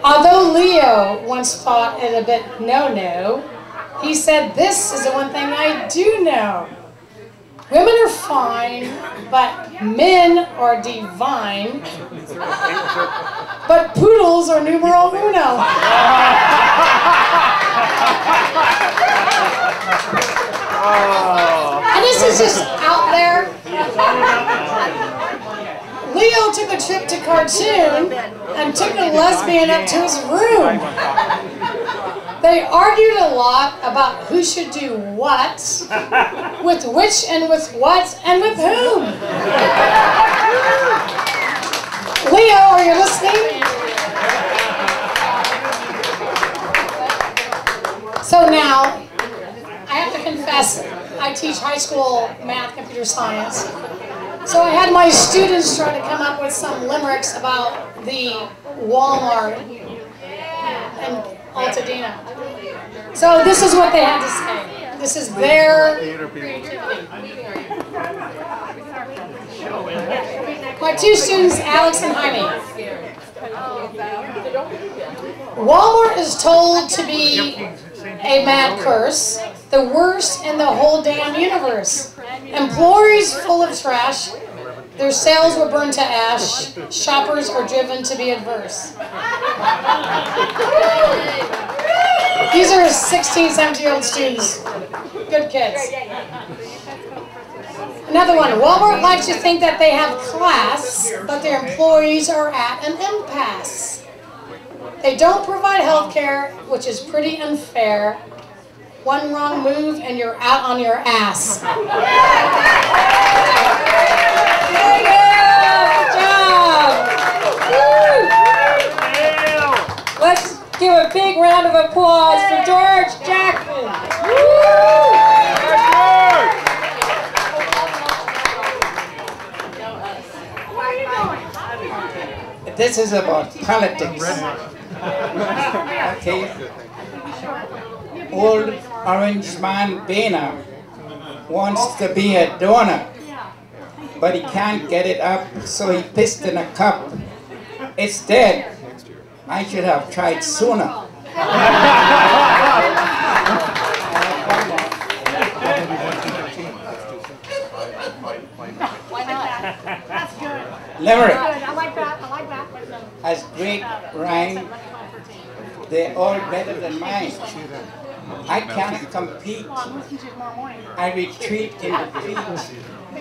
Although Leo once thought it a bit no-no, he said, "This is the one thing I do know. Women are fine, but men are divine. But poodles are numero uno. And this is just out there. Leo took a trip to Khartoum and took a lesbian up to his room. They argued a lot about who should do what, with which and with what, and with whom. Leo, are you listening? So now, I have to confess, I teach high school math, computer science. So I had my students try to come up with some limericks about the Walmart and Altadena. So this is what they had to say. This is their creativity. My two students, Alex and Jaime. Walmart is told to be a mad curse, the worst in the whole damn universe. Employees full of trash, their sales were burned to ash, shoppers are driven to be adverse. These are 16, 17-year-old students. Good kids. Another one, Walmart likes to think that they have class, but their employees are at an impasse. They don't provide health care, which is pretty unfair. One wrong move and you're out on your ass. Good job! Let's give a big round of applause for George Jackman. This is about politics. Okay. Old orange man Boehner wants to be a donor, but he can't get it up, so he pissed in a cup. It's dead. I should have tried sooner. Why not? That's good. Limerick. I like that. Has great rhyme. They're all better than mine. I can't compete. I retreat in defeat.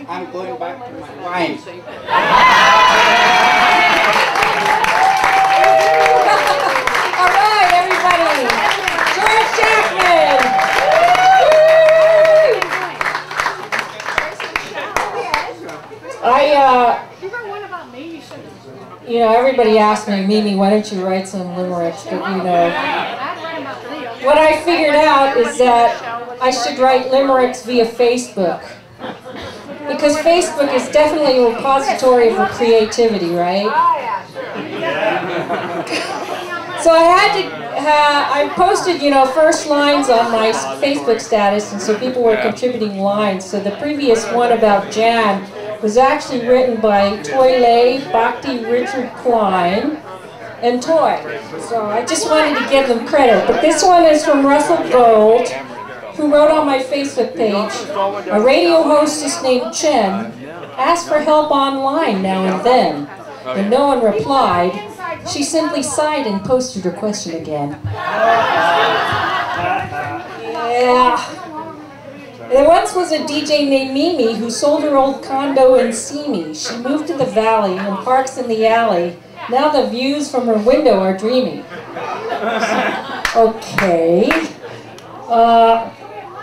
I'm going back to my wine. All right, everybody. George Jackman. You know, everybody asks me, Mimi, why don't you write some limericks? But you know, what I figured out is that I should write limericks via Facebook. Because Facebook is definitely a repository for creativity, right? So I had to, I posted, you know, first lines on my Facebook status, and so people were contributing lines. So the previous one about Jan was actually written by Toyle, Bhakti, Richard Klein, and Toy. So I just wanted to give them credit. But this one is from Russell Gold, who wrote on my Facebook page, a radio hostess named Chen asked for help online now and then. When no one replied, she simply sighed and posted her question again. Yeah. There once was a DJ named Mimi who sold her old condo in Simi. She moved to the valley and parks in the alley. Now the views from her window are dreamy. Okay.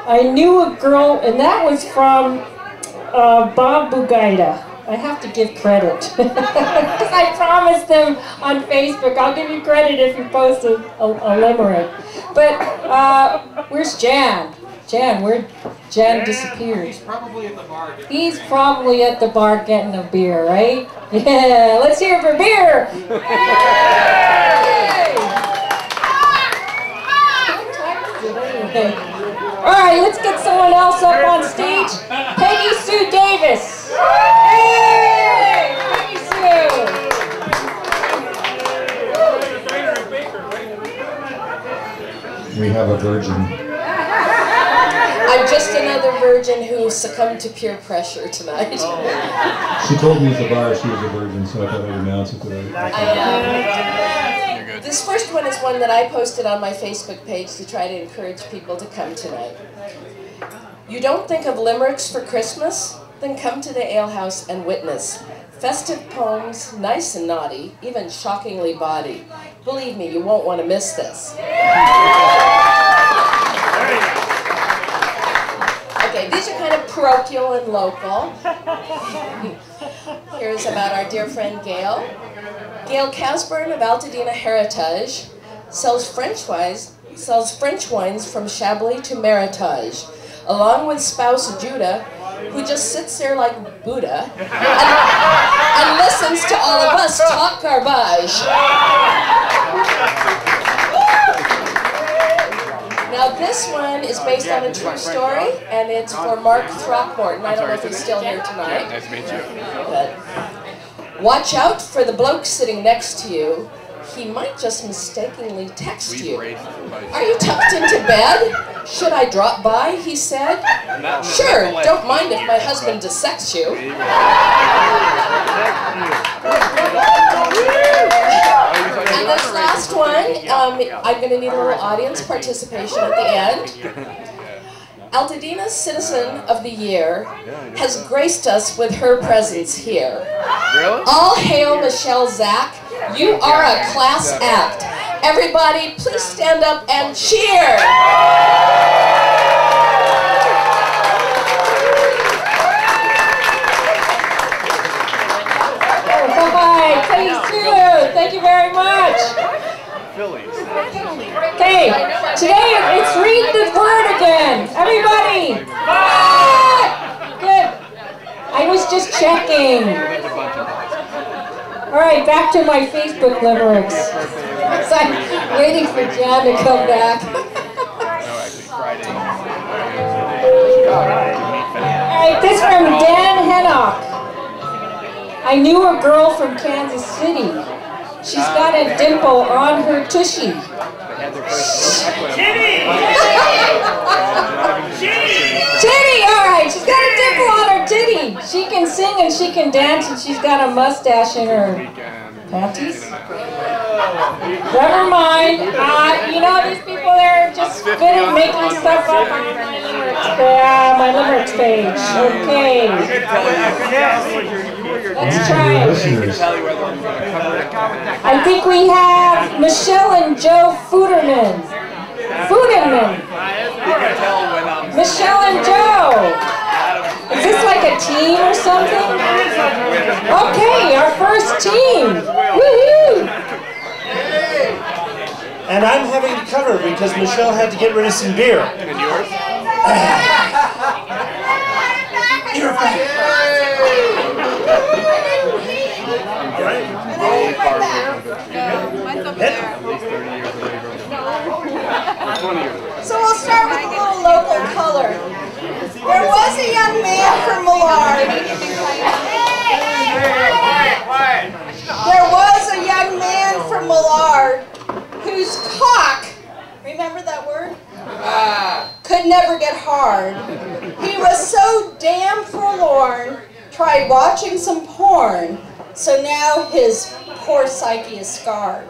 I knew a girl, and that was from Bob Bugaida. I have to give credit. Because I promised them on Facebook, I'll give you credit if you post a limerick. But where's Jan? Jan, where Jan disappeared? He's probably at the bar. He's probably at the bar getting a beer, right? Yeah, let's hear it for beer! Yay! All right, let's get someone else up on stage. Peggy Sue Davis. Hey, Peggy Sue. We have a virgin. I'm just another virgin who succumbed to peer pressure tonight. She told me at the bar she was a virgin, so I thought I'd announce it to her. This first one is one that I posted on my Facebook page to try to encourage people to come tonight. You don't think of limericks for Christmas? Then come to the alehouse and witness. Festive poems, nice and naughty, even shockingly bawdy. Believe me, you won't want to miss this. Okay, these are kind of parochial and local. Here's about our dear friend Gail. Gail Casburn of Altadena Heritage sells French wines from Chablis to Meritage, along with spouse Judah, who just sits there like Buddha and listens to all of us talk garbage. Now this one is based on a true story, and it's for Mark Throckmorton. I don't know if he's still here tonight. Nice to meet you. But watch out for the bloke sitting next to you. He might just mistakenly text you. Are you tucked into bed? Should I drop by, he said. Sure, don't mind if my husband dissects you. And this last one, I'm going to need a little audience participation at the end. Altadena's Citizen of the Year has graced us with her presence here. All hail Michelle Zach. You are a class act. Everybody, please stand up and cheer. Bye-bye. Please do. Thank you very much. Okay, today it's read the word again. Everybody. Good. I was just checking. All right, back to my Facebook limericks. So I'm waiting for Jan to come back. All right, this from Dan Hennock. I knew a girl from Kansas City. She's got a dimple on her tushy. Titty! Titty, all right. She's got a dimple on her titty. She can sing and she can dance, and she's got a mustache in her panties. Never mind. You know, these people there just spitting, making stuff up on my limericks page. Okay. Let's try it. I think we have Michelle and Joe Fuderman. Michelle and Joe. Is this like a team or something? Okay, our first team. Woohoo! And I'm having to cover because Michelle had to get rid of some beer. And yours? You're back. So we'll start with a little local color. There was a young man from Millard. There was a young man from Millard whose cock, remember that word? Could never get hard. He was so damn forlorn, tried watching some porn, so now his poor psyche is scarred.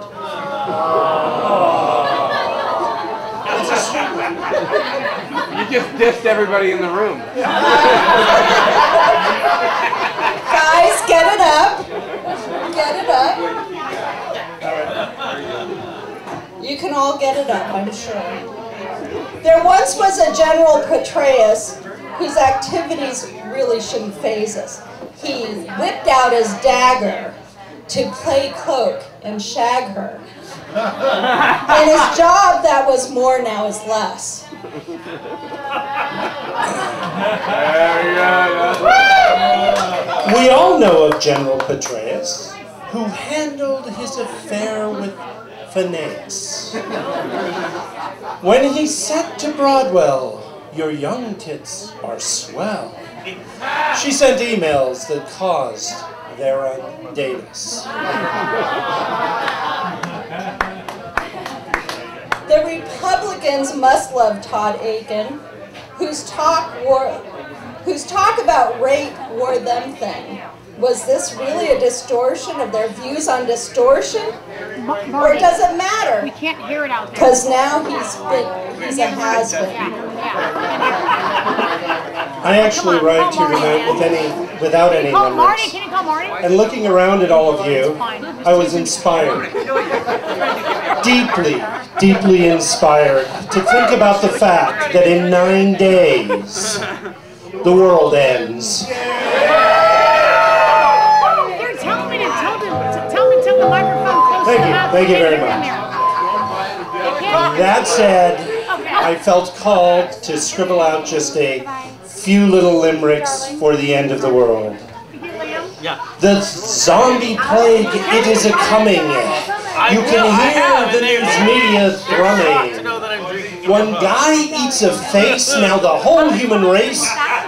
You just dissed everybody in the room. Guys, get it up. Get it up. You can all get it up, I'm sure. There once was a General Petraeus whose activities really shouldn't faze us. He whipped out his dagger to play cloak and shag her. In his job, that was more, now is less. We all know of General Petraeus, who handled his affair with Phineas. When he said to Broadwell, "Your young tits are swell," she sent emails that caused their undatus. The Republicans must love Todd Aiken, whose talk about rape wore them thin. Was this really a distortion of their views on distortion? Or does it matter? We can't hear it out there. Because now he's a has-been. I actually arrived here tonight without any limits. And looking around at all of you, I was inspired. Deeply, deeply inspired to think about the fact that in 9 days, the world ends. Tell the microphone close. Thank you very much. That said, I felt called to scribble out just a few little limericks for the end of the world. The zombie plague, it is a-coming. You can hear the news media thrumming. One guy eats a face, now the whole human race,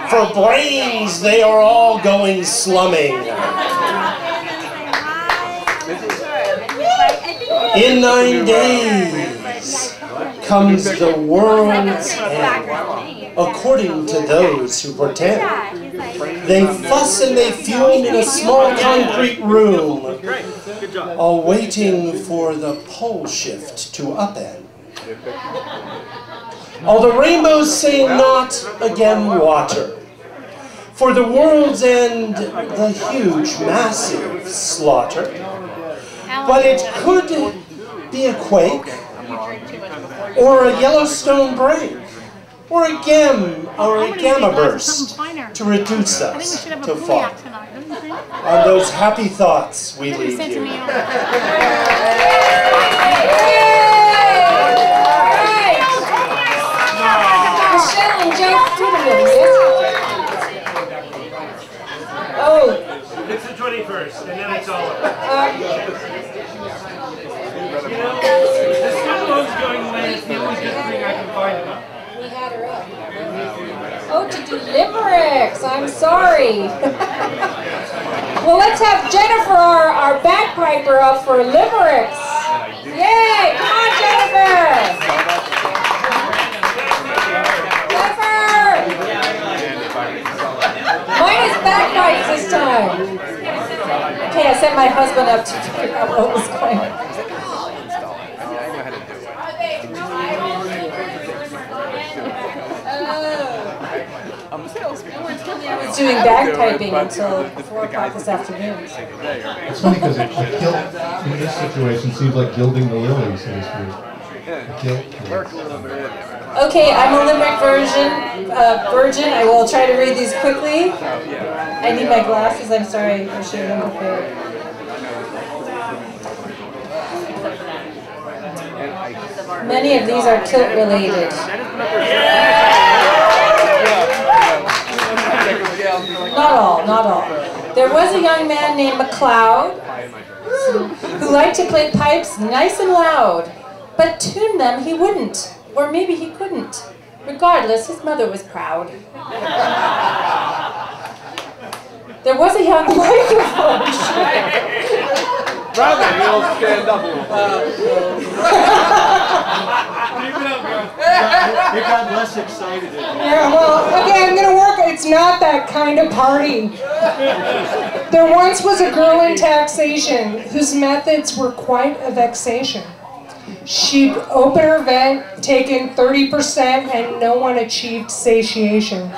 for brains they are all going slumming. In 9 days comes the world's end, according to those who pretend. They fuss and they fume in a small concrete room, all waiting for the pole shift to upend. All the rainbows say not again water. For the world's end, the huge, massive slaughter. But it could be a quake, or a Yellowstone break, or a gamma burst to reduce us to fall. On those happy thoughts, we leave you. Michelle and Joe Fruitable, yes? Oh. It's the 21st, and then it's all over. You know, the Stimalone's going away. It's the only good thing I can find about. We had her up. Oh, to do limericks. I'm sorry. Well, let's have Jennifer, our bagpiper, up for limericks. Yay! Come on, Jennifer! Mine is bagpipes this time. Okay, I sent my husband up to figure out what was going on. I was doing bagpiping until 4 o'clock this afternoon. It's funny because in this situation seems like gilding the lily, so to speak. Okay, I'm a limerick virgin. I will try to read these quickly. I need my glasses. I'm sorry. I should have prepared. Many of these are kilt related. Not all. There was a young man named MacLeod who liked to play pipes nice and loud, but tune them he wouldn't. Or maybe he couldn't. Regardless, his mother was proud. There was a young microphone. Brother, you'll stand up. You got less excited. Yeah, well, okay, I'm gonna work. It's not that kind of party. There once was a girl in taxation whose methods were quite a vexation. She'd open her vent, take in 30%, and no one achieved satiation.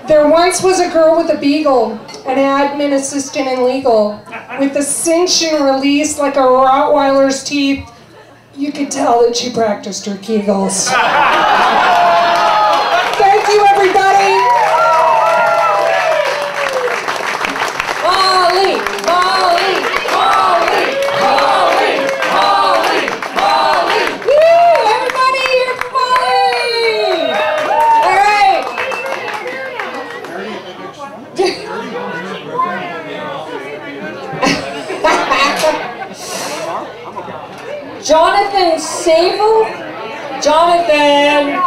There once was a girl with a beagle, an admin assistant in legal, with a cinch and release like a Rottweiler's teeth. You could tell that she practiced her Kegels. Thank you, everybody! Molly! Molly! Molly! Molly! Molly! Molly! Woo! Everybody here for Molly! All right. Jonathan Sable? Jonathan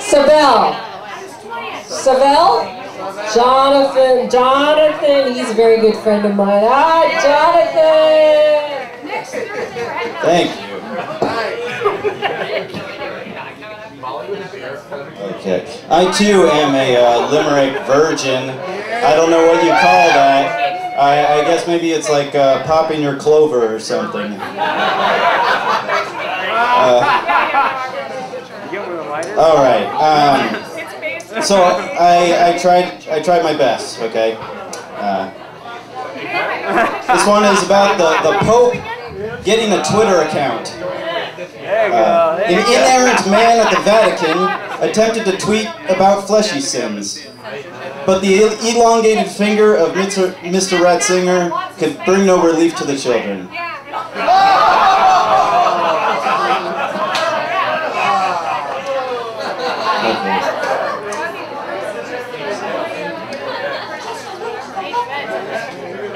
Savell. Savell? Jonathan, he's a very good friend of mine. Ah, Jonathan! Thank you. Okay. I too am a Limerick virgin. I don't know what you call that. I guess maybe it's like popping your clover or something. All right. So I tried my best. Okay. This one is about the Pope getting a Twitter account. An inerrant man at the Vatican attempted to tweet about fleshy sins, but the elongated finger of Mr. Ratzinger could bring no relief to the children.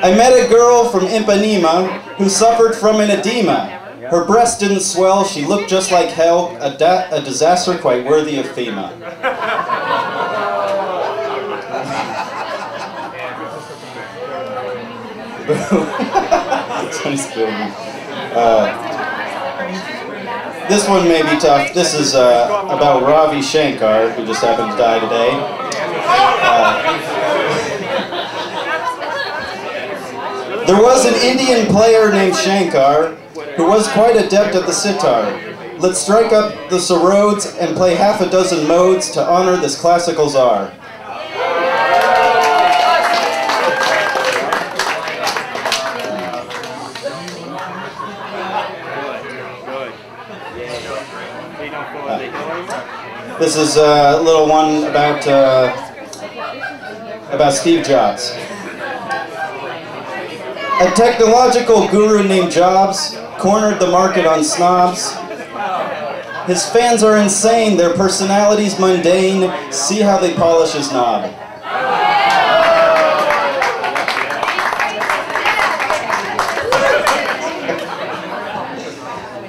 I met a girl from Ipanema who suffered from an edema. Her breast didn't swell, she looked just like hell, a disaster quite worthy of FEMA. This one may be tough. This is about Ravi Shankar, who just happened to die today. There was an Indian player named Shankar who was quite adept at the sitar. Let's strike up the sarodes and play half a dozen modes to honor this classical czar. This is a little one about Steve Jobs. A technological guru named Jobs cornered the market on snobs. His fans are insane, their personalities mundane. See how they polish his knob.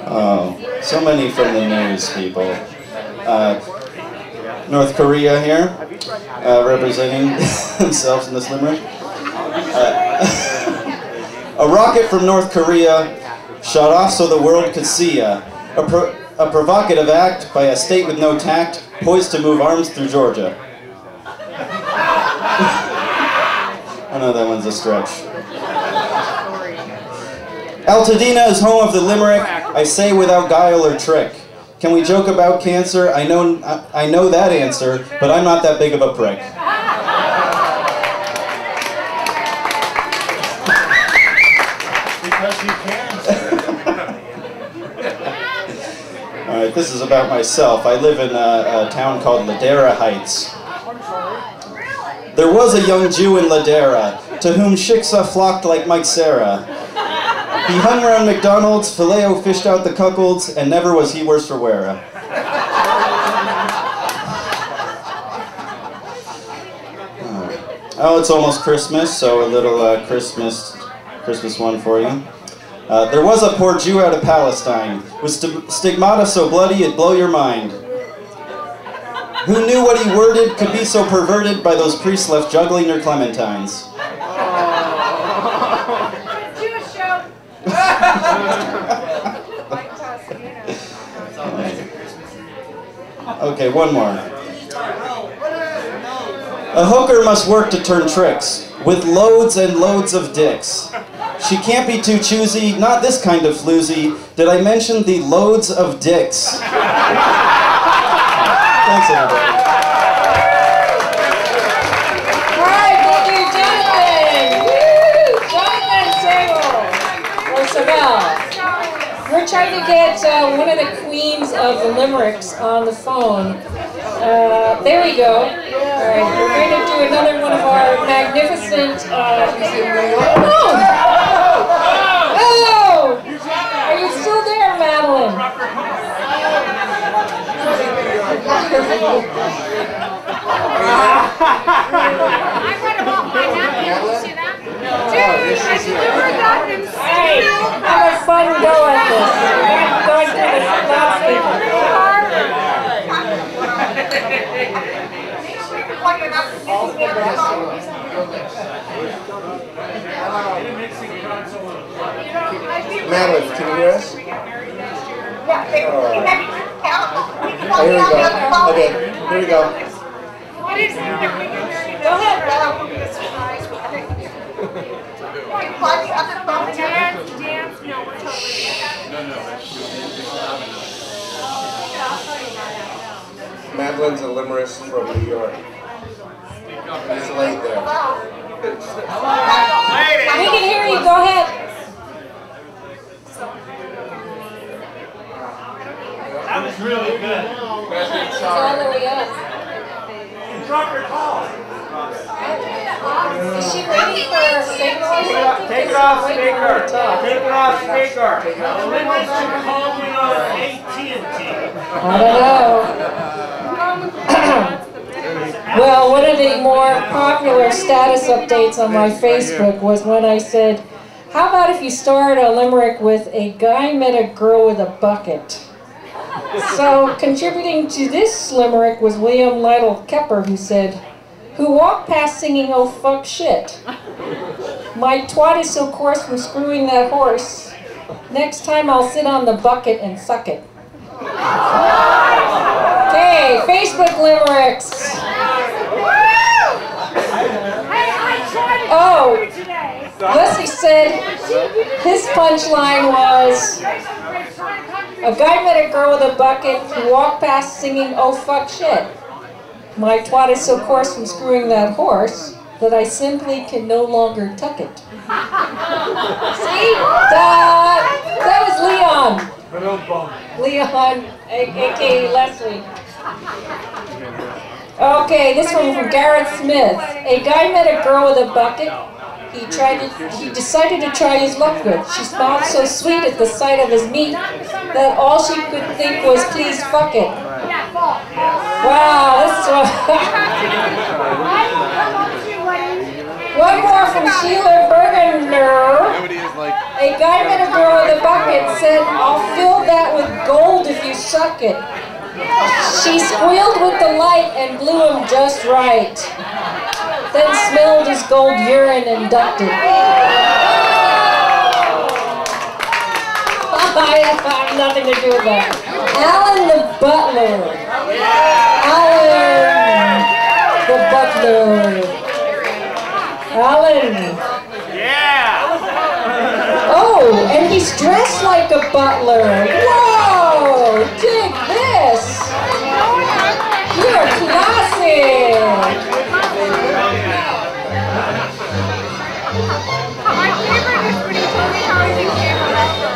Oh, so many from the news, people. North Korea here, representing themselves in this limerick. A rocket from North Korea shot off so the world could see ya. A provocative act by a state with no tact, poised to move arms through Georgia. I know that one's a stretch. Altadena is home of the limerick, I say without guile or trick. Can we joke about cancer? I know that answer, but I'm not that big of a prick. Alright, this is about myself. I live in a town called Ladera Heights. There was a young Jew in Ladera, to whom shiksa flocked like Mike Sarah. He hung around McDonald's, filet-o fished out the cuckolds, and never was he worse for wear. Oh, it's almost Christmas, so a little Christmas one for you. There was a poor Jew out of Palestine, with stigmata so bloody it'd blow your mind. Who knew what he worded could be so perverted by those priests left juggling their clementines? Okay, one more. A hooker must work to turn tricks, with loads and loads of dicks. She can't be too choosy, not this kind of floozy. Did I mention the loads of dicks? Thanks, everybody. All right, thank you, Jonathan. Woo! Jonathan Sable. We're trying to get one of the queens of the limericks on the phone. There we go. All right, we're going to do another one of our magnificent. Oh! Are you still there, Madeline? I read about my nephew. Did you see that? Dude, I've never gotten him. Hey, have a fun go at this. I'm going to the loudspeaker. Madeline, can you hear us? Here we go. Okay, here we go. Go ahead. Dance, no, we're totally Madeline's a limmerist from New York. He's late there. We can hear you. Go ahead. That was really good. It's all the way up. Drop your call. Is she ready for a signal? Take it off speaker. Take it off speaker. The limits should call me on AT&T. I don't know. Well, one of the more popular status updates on my Facebook was when I said, how about if you start a limerick with a guy met a girl with a bucket? So, contributing to this limerick was William Lytle Kepper, who said, who walked past singing, oh fuck shit. My twat is so coarse from screwing that horse. Next time I'll sit on the bucket and suck it. Okay, Facebook limericks. Oh, Leslie said his punchline was, a guy met a girl with a bucket who walked past singing, oh fuck shit. My twat is so coarse from screwing that horse that I simply can no longer tuck it. See? That was Leon. Leon, a.k.a. Leslie. Okay, this one from Garrett Smith. A guy met a girl with a bucket. He decided to try his luck with. She smiled so sweet at the sight of his meat that all she could think was, please fuck it. Wow, this one. One more from Sheila Bergener. A guy met a girl with a bucket, said, I'll fill that with gold if you suck it. She squealed with delight and blew him just right. Then smelled his gold urine and ducked it. I have nothing to do with that. Alan the Butler. Alan the Butler. Alan. Yeah. Oh, and he's dressed like a butler. Whoa! Dig this. You're classic. My favorite is when he told me how he became a rapper.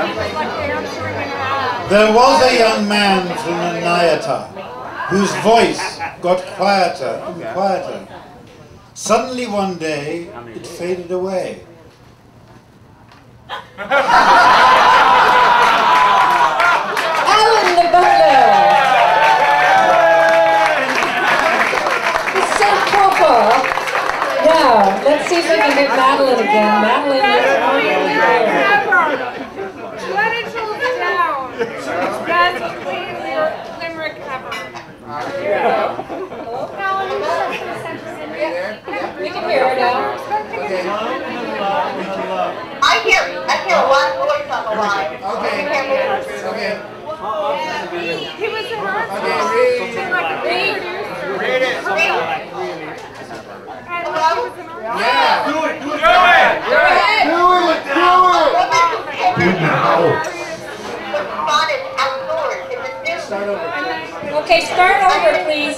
He was like answering and There was a young man from Nayata whose voice got quieter and quieter. Suddenly one day, it faded away. Alan the Butler. It's so proper. Now, let's see if we can get Madeline again. Madeline, let it chill down. Best limerick ever. We can hear her now. I hear a lot of voice on the line. Okay. He was in our Read it. Yeah. Do it. Okay, start over, please.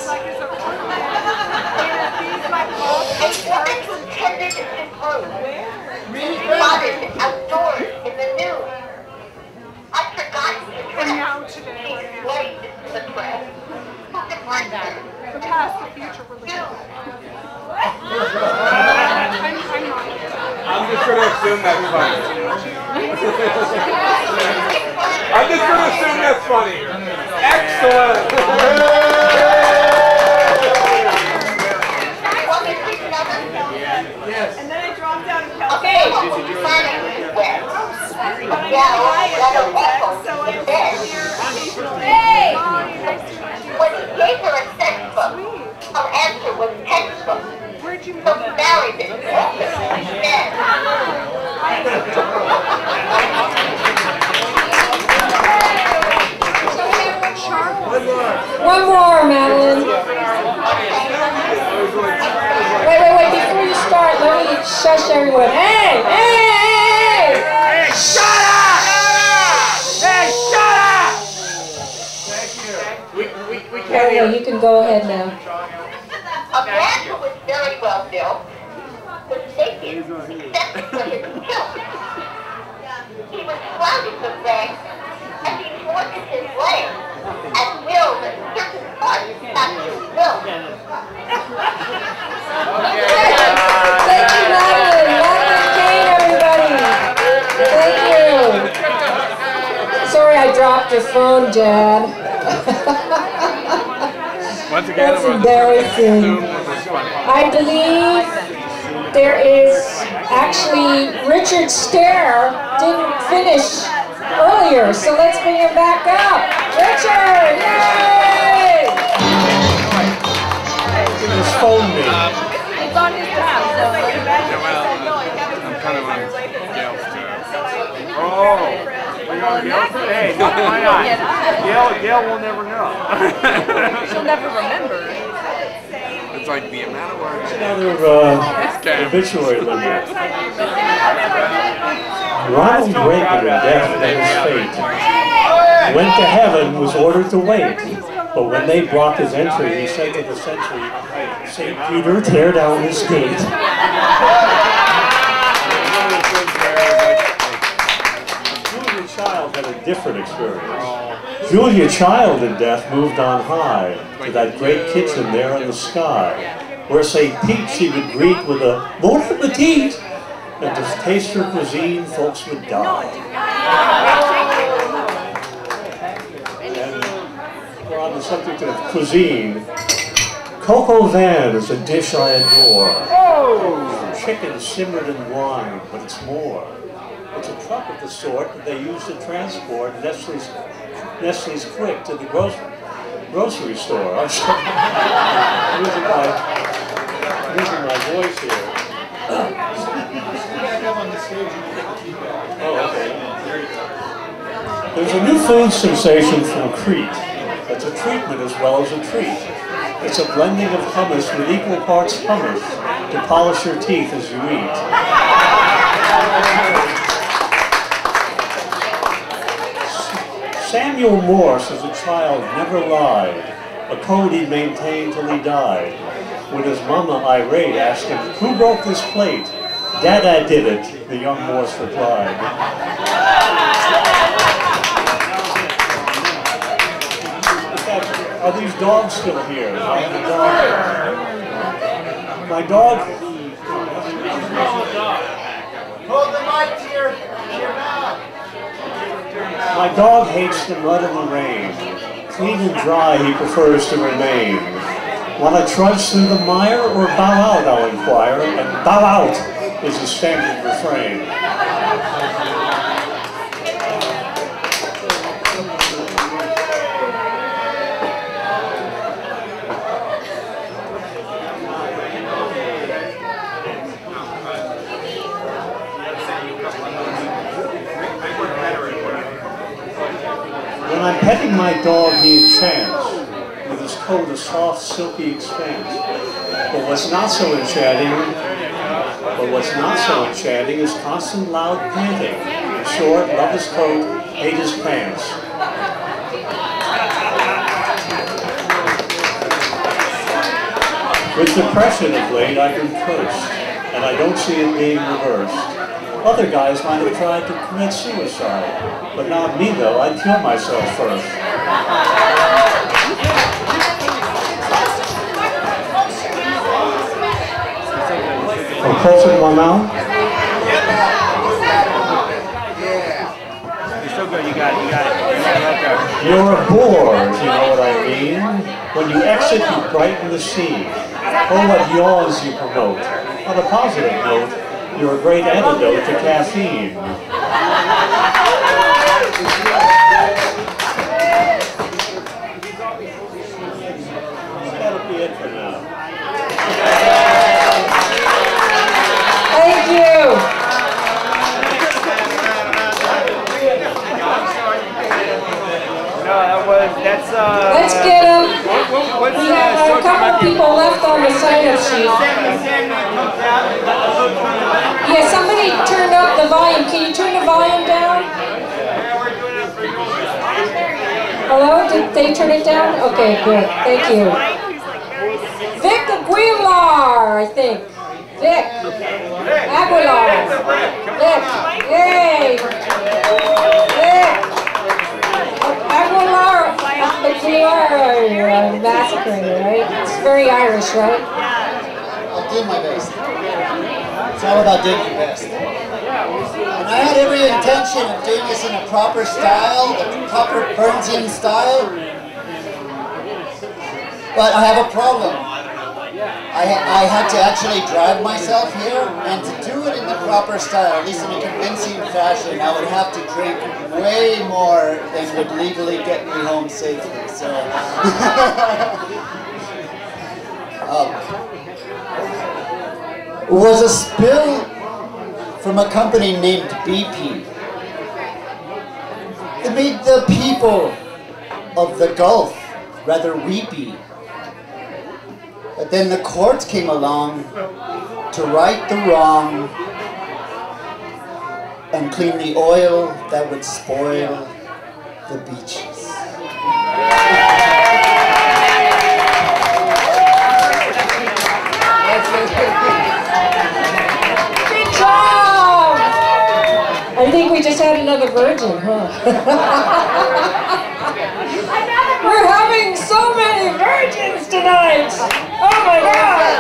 Spotted outdoors in the news. I forgot to And now today, wait the press. the past, the future, religion. I'm just going to assume that's funny. I'm just going to assume that's funny. Excellent. Yes. And then I dropped down and fell. Okay. Hey! When he gave her a textbook, her answer was textbook. Where'd you So he married this woman instead. One more, Madeline. Wait, before you start, let me shush everyone. Hey! Hey, shut up! Hey, shut up! Thank you. We can't hear. You can go ahead now. A man who was very well built was naked except for his kilt. He was flouted with legs and he forced his legs and willed certain parts not to will. Thank you, Madeline. Madeline Kane, everybody. Thank you. Sorry I dropped your phone, Jan. That's embarrassing. I believe there is actually Richard Stair didn't finish earlier, so let's bring him back up. Richard, yay! His phone me. It's on his tab, so I'm kind of on Gail's tab. Oh. Hey, why not? Gail will never know. she'll never remember. It's like the amount of words. Another obituary limit. Ronald Reagan, in death met his fate. Went to heaven, was ordered to wait. But when they blocked his entry, he said to the sentry, "St. Peter, tear down this gate." Julia Child had a different experience. Julia Child in death moved on high to that great kitchen there in the sky, where St. Pete she would greet with a bon appetit, and to taste her cuisine, folks would die. And we're on the subject of cuisine. Coq au vin is a dish I adore. Chicken simmered in wine, but it's more. It's a truck of the sort that they use to transport Nestle's Quick to the grocery store. I'm sorry. using my voice here. Oh, okay. There's a new food sensation from Crete that's a treatment as well as a treat. It's a blending of hummus with equal parts hummus to polish your teeth as you eat. Samuel Morse, as a child, never lied, a code he maintained till he died. When his mama, irate, asked him, "Who broke this plate?" "Dada did it," the young Morse replied. Are these dogs still here? My dog... Hold the mic to your mouth. My dog hates the mud and the rain. Clean and dry he prefers to remain. Want to trudge through the mire or bow out, I'll inquire, and bow out is the standard refrain. When I'm petting my dog, he enchants, with his coat a soft, silky expanse. But what's not so enchanting is constant loud panting. In short, love his coat, hate his pants. With depression of late, I've been cursed, and I don't see it being reversed. Other guys might have tried to commit suicide, but not me though, I'd kill myself first. Oh, closer to my mouth? You're so good, you got it right there. You're a bore, if you know what I mean. When you exit, you brighten the scene. Oh, what yawns you promote. On a positive note, you're a great antidote to caffeine. That'll be it for now. Thank you. No, that's Let's get him of people left on the sign-up sheet. Yeah, somebody turned up the volume. Can you turn the volume down? Hello? Did they turn it down? Okay, good. Thank you. Vic Aguilar, I think. Vic. Aguilar. Vic. Yay. Vic. Aguilar. Massacring, right? It's very Irish, right? I'll do my best. It's all about doing your best. And I had every intention of doing this in a proper style, the proper Burnsian style. But I have a problem. I had to actually drive myself here, and to do it in the proper style, at least in a convincing fashion, I would have to drink way more than would legally get me home safely. So, was a spill from a company named BP. It made the people of the Gulf rather weepy. But then the court came along to right the wrong and clean the oil that would spoil the beaches. Good job! I think we just had another virgin, huh? We're having so many virgins tonight! Oh my God!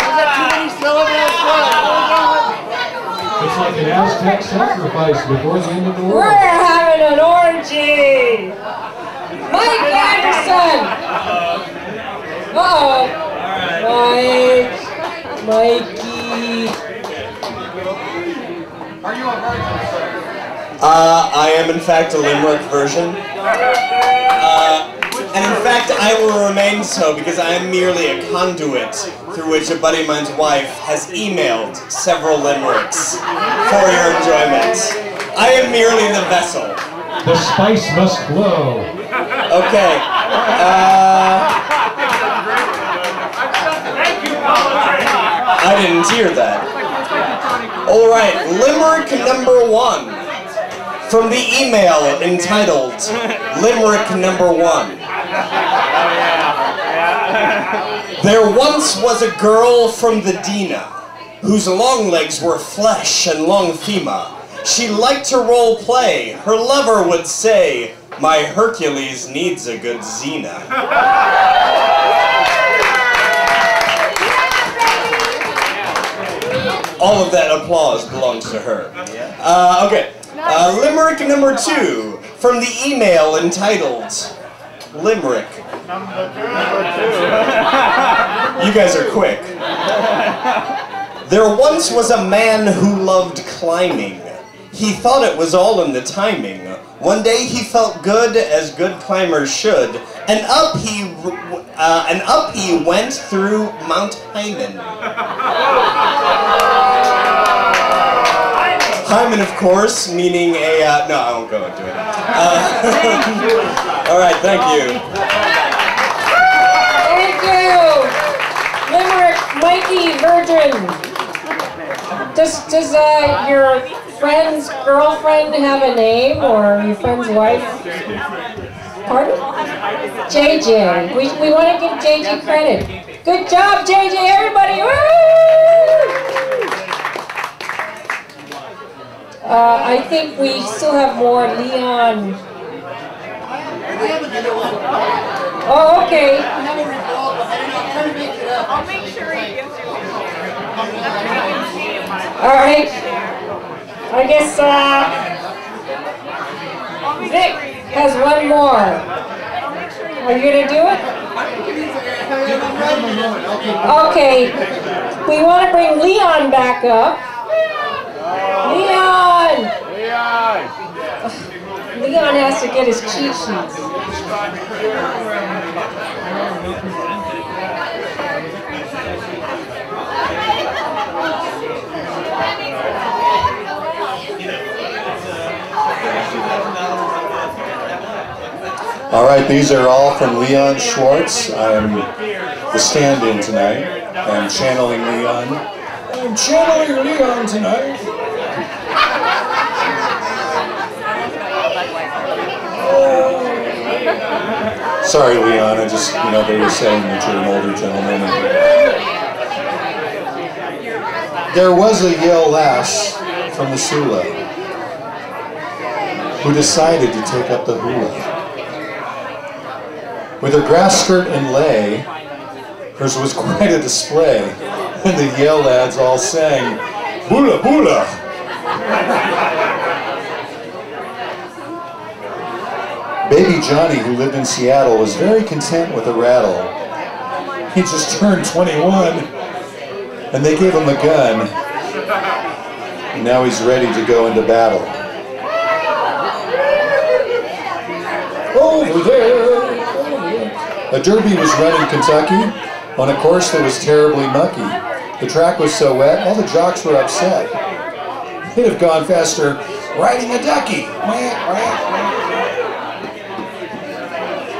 It's like an Aztec sacrifice before the end of the world. We're having an orgy! Mike Anderson! Uh-oh. Mikey. Are you a virgin, sir? I am in fact a Limerick version. And in fact, I will remain so because I am merely a conduit through which a buddy of mine's wife has emailed several limericks for your enjoyment. I am merely the vessel. The spice must flow. Okay. I didn't hear that. All right, limerick number 1 from the email entitled Limerick number 1. There once was a girl from the Dena, whose long legs were flesh and long thema. She liked to role play. Her lover would say, "My Hercules needs a good Xena." All of that applause belongs to her. Okay, limerick number 2 from the email entitled Limerick. You guys are quick. There once was a man who loved climbing. He thought it was all in the timing. One day he felt good, as good climbers should, and up he went through Mount Hyman. Hyman, of course, meaning a no, I won't go into it. All right, thank you. Thank you, Limerick Mikey Virgin. Does your friend's girlfriend have a name, or your friend's wife? Pardon? JJ. We want to give JJ credit. Good job, JJ, everybody! Woo! I think we still have more Leon. Oh, okay. I'll make sure he gives you one. All right. I guess Vic has one more. Are you gonna do it? Okay. We want to bring Leon back up. Leon! Leon has to get his cheat sheets. All right, these are all from Leon Schwartz. I am the stand-in tonight. I'm channeling Leon. I'm channeling Leon tonight. Sorry, Leon, I just, they were saying that you're an older gentleman. There was a Yale lass from the Sula who decided to take up the hula. With her grass skirt and lay, hers was quite a display, and the Yale lads all sang, "Bula bula!" Baby Johnny, who lived in Seattle, was very content with a rattle. He just turned 21, and they gave him a gun, and now he's ready to go into battle. Over there, a derby was run in Kentucky on a course that was terribly mucky. The track was so wet, all the jocks were upset. They'd have gone faster riding a ducky.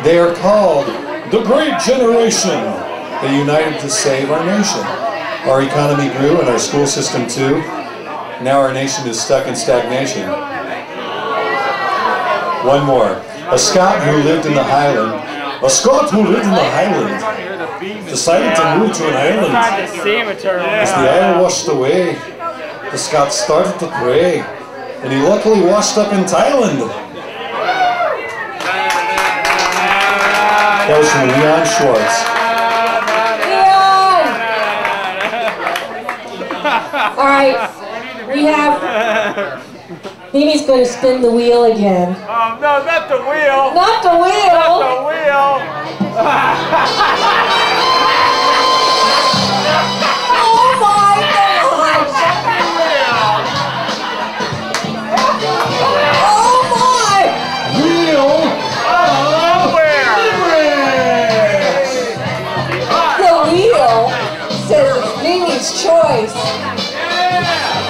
They are called the Great Generation. They united to save our nation. Our economy grew and our school system too. Now our nation is stuck in stagnation. One more. A Scot who lived in the Highland. A Scot who lived in the Highland decided to move to an island. As the isle washed away, the Scot started to pray, and he luckily washed up in Thailand. That was from Leon Schwartz. Leon! All right, we have... Mimi's going to spin the wheel again. Oh, no, not the wheel. Not the wheel. Not the wheel. Oh, my God. Oh, my. Wheel of The wheel says it's Mimi's choice.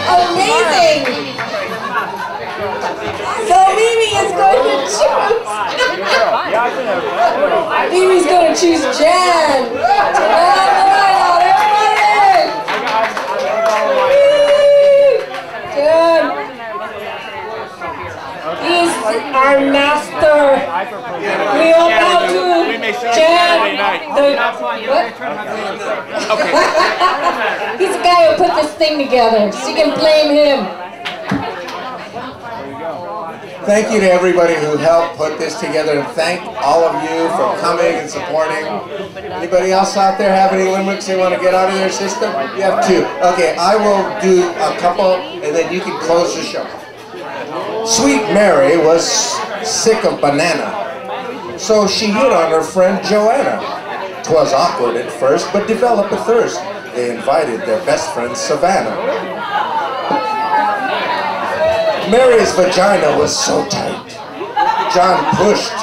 Amazing. So Mimi is going to choose. Mimi's going to choose Jan. Jan. He's our master. We all bow to Jan. He's the guy who put this thing together, so you can blame him. Thank you to everybody who helped put this together, and thank all of you for coming and supporting. Anybody else out there have any limericks they want to get out of their system? You have two. Okay, I will do a couple, and then you can close the show. Sweet Mary was sick of banana, so she hit on her friend Joanna. 'Twas awkward at first, but developed a thirst. They invited their best friend Savannah. Mary's vagina was so tight. John pushed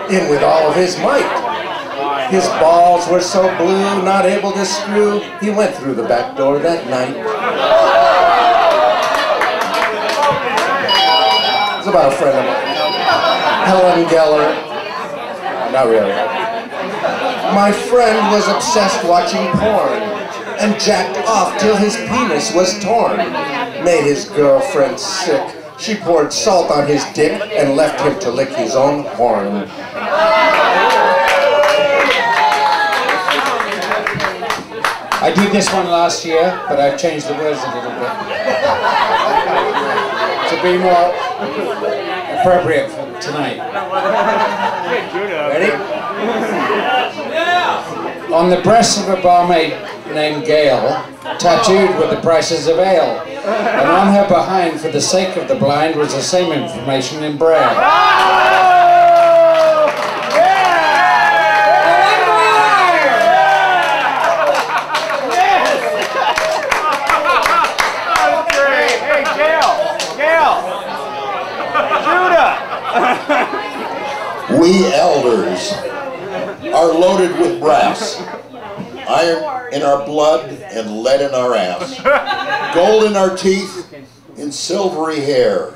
in with all of his might. His balls were so blue, not able to screw, he went through the back door that night. It's about a friend of mine. Helen Geller. Not really. My friend was obsessed watching porn and jacked off till his penis was torn. Made his girlfriend sick. She poured salt on his dick and left him to lick his own horn. I did this one last year, but I've changed the words a little bit to be more appropriate for tonight. Ready? On the breast of a barmaid named Gail, tattooed were the prices of ale, and on her behind, for the sake of the blind, was the same information in braille. We elders are loaded with brass, iron in our blood and lead in our ass, gold in our teeth and silvery hair.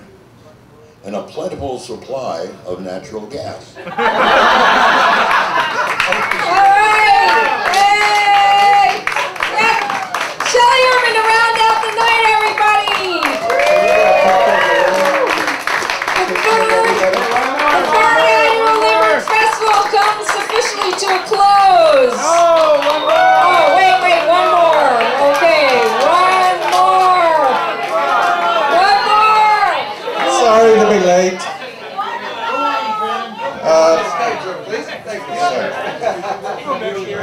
and a plentiful supply of natural gas. All right! Hey! Shelley Irvin to round out the night, everybody! The third annual Limerick Festival comes officially to a close. Oh, wait, one more. Okay, one more. Sorry to be late.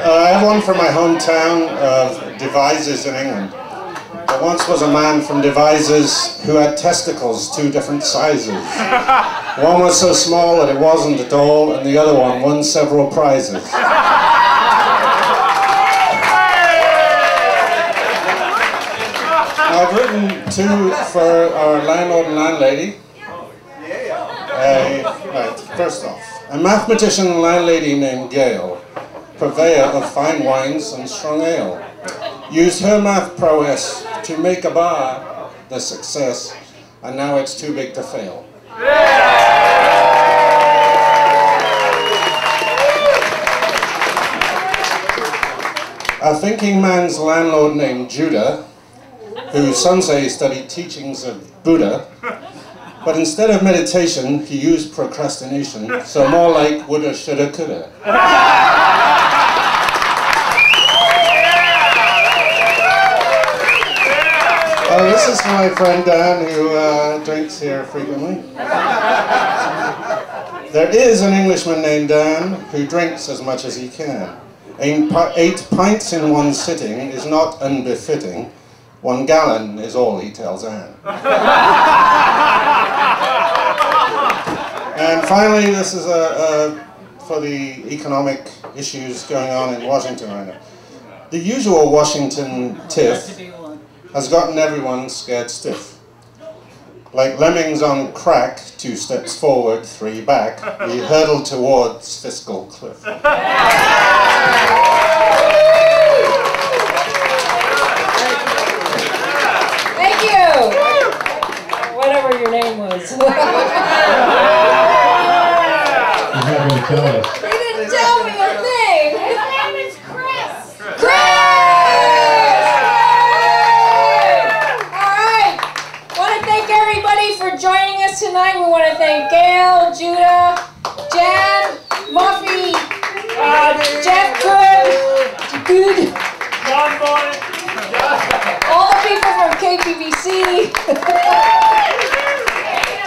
I have one from my hometown of Devizes in England. There once was a man from Devizes who had testicles 2 different sizes. One was so small that it wasn't at all, and the other one won several prizes. I've written 2 for our landlord and landlady. Right, first off, a mathematician landlady named Gail, purveyor of fine wines and strong ale, used her math prowess to make a bar the success, and now it's too big to fail. A thinking man's landlord named Judah, who some say studied teachings of Buddha, but instead of meditation, he used procrastination, so more like woulda, shoulda, coulda. This is my friend Dan, who drinks here frequently. There is an Englishman named Dan who drinks as much as he can. 8 pints in one sitting is not unbefitting. 1 gallon is all he tells Anne. And finally, this is for the economic issues going on in Washington right now. The usual Washington tiff has gotten everyone scared stiff. Like lemmings on crack, 2 steps forward, 3 back, we hurtle towards fiscal cliff. Thank you! Whatever your name was. He's not going to tell us. He didn't tell me a thing! His name is Chris! Chris! Alright! Want to thank everybody for joining us tonight. We want to thank Gail, Judah, Jan, Muffy, Jeff Good, all the people from KPVC,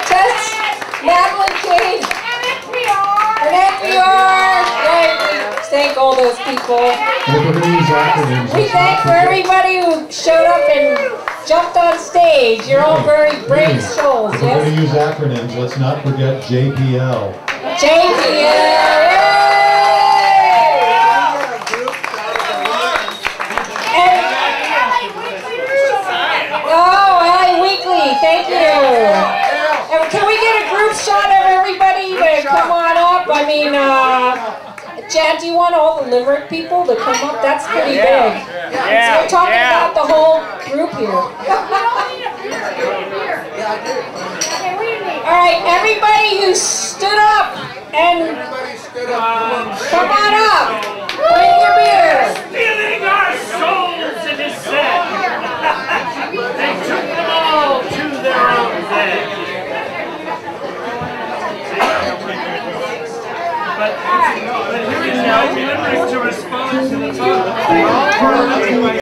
Tess, Madeline Kane, and NPR. Right, we thank all those people. We thank for everybody who showed up and jumped on stage. You're all very brave souls, If we're going to use acronyms, let's not forget JPL. JPL. Thank you. And can we get a group shot of everybody to come on up? I mean, Chad, do you want all the Limerick people to come up? That's pretty big. So we're talking about the whole group here. All right, everybody who stood up and come on up. Bring your beer. Stealing our souls in his set. They took them all to their own bed. But here is now Limerick to respond to the talk.